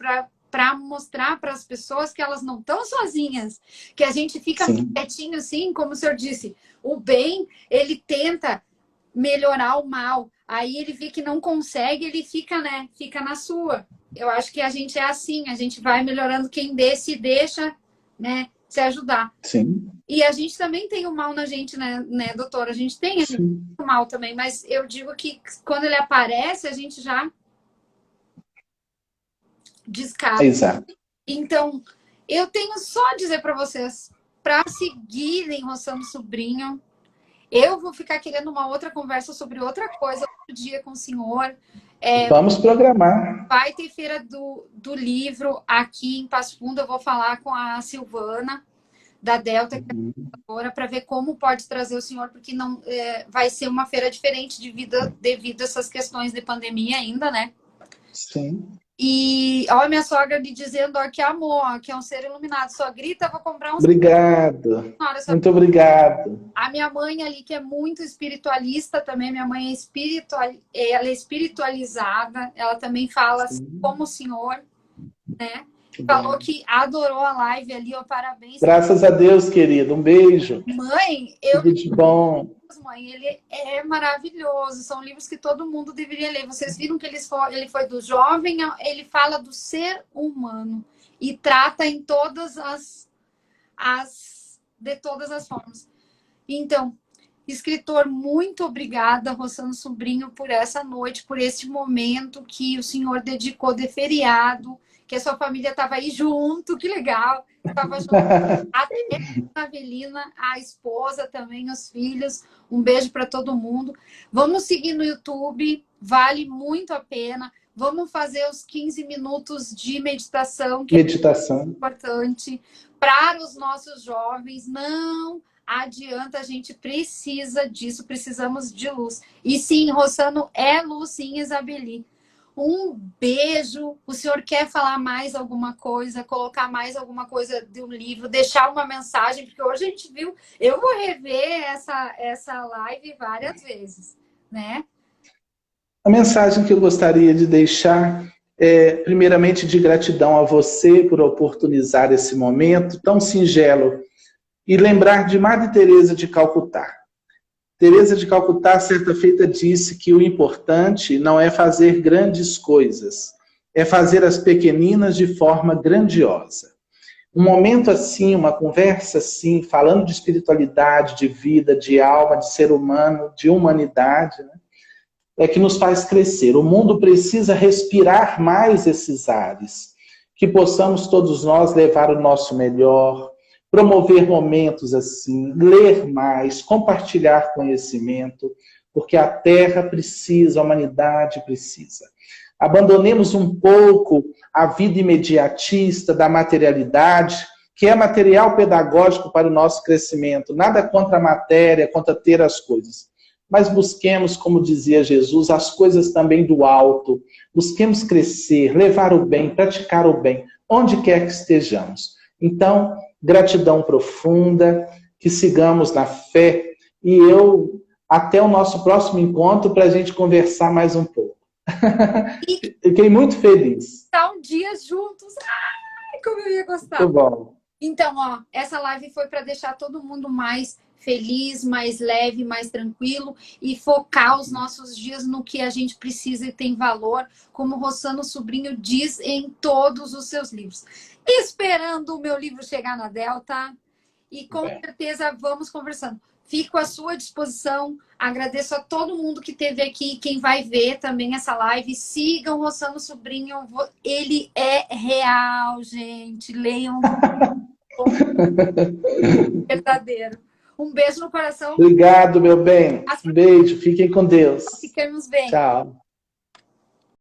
para mostrar para as pessoas que elas não estão sozinhas, que a gente fica Sim, quietinho assim, como o senhor disse, o bem, ele tenta melhorar o mal, aí ele vê que não consegue, ele fica, né, fica na sua. Eu acho que a gente é assim, a gente vai melhorando quem se deixa, né, se ajudar. sim, E a gente também tem o mal na gente, né, doutora? A gente tem sim. o mal também, mas eu digo que quando ele aparece, a gente já descarta. Exato. Então, eu tenho só a dizer para vocês, para seguirem Roçando Sobrinho, eu vou ficar querendo uma outra conversa sobre outra coisa outro dia com o senhor. Vamos programar. Vai ter feira do livro aqui em Passo Fundo, eu vou falar com a Silvana, da Delta, que é para ver como pode trazer o senhor, porque não vai ser uma feira diferente devido a essas questões de pandemia ainda, né? Sim. E olha minha sogra me dizendo ó, que amor, ó, que é um ser iluminado. Só grita, vou comprar uns. Obrigado. Muito obrigado. A minha mãe ali, que é muito espiritualista também, minha mãe ela é espiritualizada, ela também fala assim, Sim, como o senhor, né? que Falou bom. que adorou a live ali, ó, parabéns. Graças a Deus, querido. Um beijo. Mãe, Tudo de bom. mãe, ele é maravilhoso. São livros que todo mundo deveria ler. Vocês viram que ele foi do jovem, ele fala do ser humano e trata em de todas as formas. Então, escritor, muito obrigada, Roçano Sobrinho, por essa noite, por esse momento que o senhor dedicou de feriado, que a sua família estava aí junto, que legal. Estava junto até a Avelina, a esposa também, os filhos. Um beijo para todo mundo. Vamos seguir no YouTube, vale muito a pena. Vamos fazer os 15 minutos de meditação, que é Meditação. importante para os nossos jovens. Não adianta, a gente precisa disso, precisamos de luz. E sim, Roçano é luz, sim, Isabeli. Um beijo. O senhor quer falar mais alguma coisa, colocar mais alguma coisa de um livro, deixar uma mensagem, porque hoje a gente viu, eu vou rever essa live várias vezes, né? A mensagem que eu gostaria de deixar é, primeiramente, de gratidão a você por oportunizar esse momento tão singelo e lembrar de Madre Teresa de Calcutá. Teresa de Calcutá, certa feita, disse que o importante não é fazer grandes coisas, é fazer as pequeninas de forma grandiosa. Um momento assim, uma conversa assim, falando de espiritualidade, de vida, de alma, de ser humano, de humanidade, né, é que nos faz crescer. O mundo precisa respirar mais esses ares, que possamos todos nós levar o nosso melhor, promover momentos assim, ler mais, compartilhar conhecimento, porque a Terra precisa, a humanidade precisa. Abandonemos um pouco a vida imediatista da materialidade, que é material pedagógico para o nosso crescimento. Nada contra a matéria, contra ter as coisas. Mas busquemos, como dizia Jesus, as coisas também do alto. Busquemos crescer, levar o bem, praticar o bem, onde quer que estejamos. Então, gratidão profunda, que sigamos na fé. E até o nosso próximo encontro, para a gente conversar mais um pouco. Fiquei muito feliz. Tá um dia juntos. Ai, como eu ia gostar. Muito bom. Então, ó, essa live foi para deixar todo mundo mais feliz, mais leve, mais tranquilo e focar os nossos dias no que a gente precisa e tem valor, como Roçano Sobrinho diz em todos os seus livros. Esperando o meu livro chegar na Delta e com certeza vamos conversando. Fico à sua disposição. Agradeço a todo mundo que esteve aqui, quem vai ver também essa live. Sigam o Rossano Sobrinho. Ele é real, gente. Leiam. Verdadeiro. Um beijo no coração. Obrigado, meu bem. Um beijo. Fiquem com Deus. Ficamos bem. Tchau.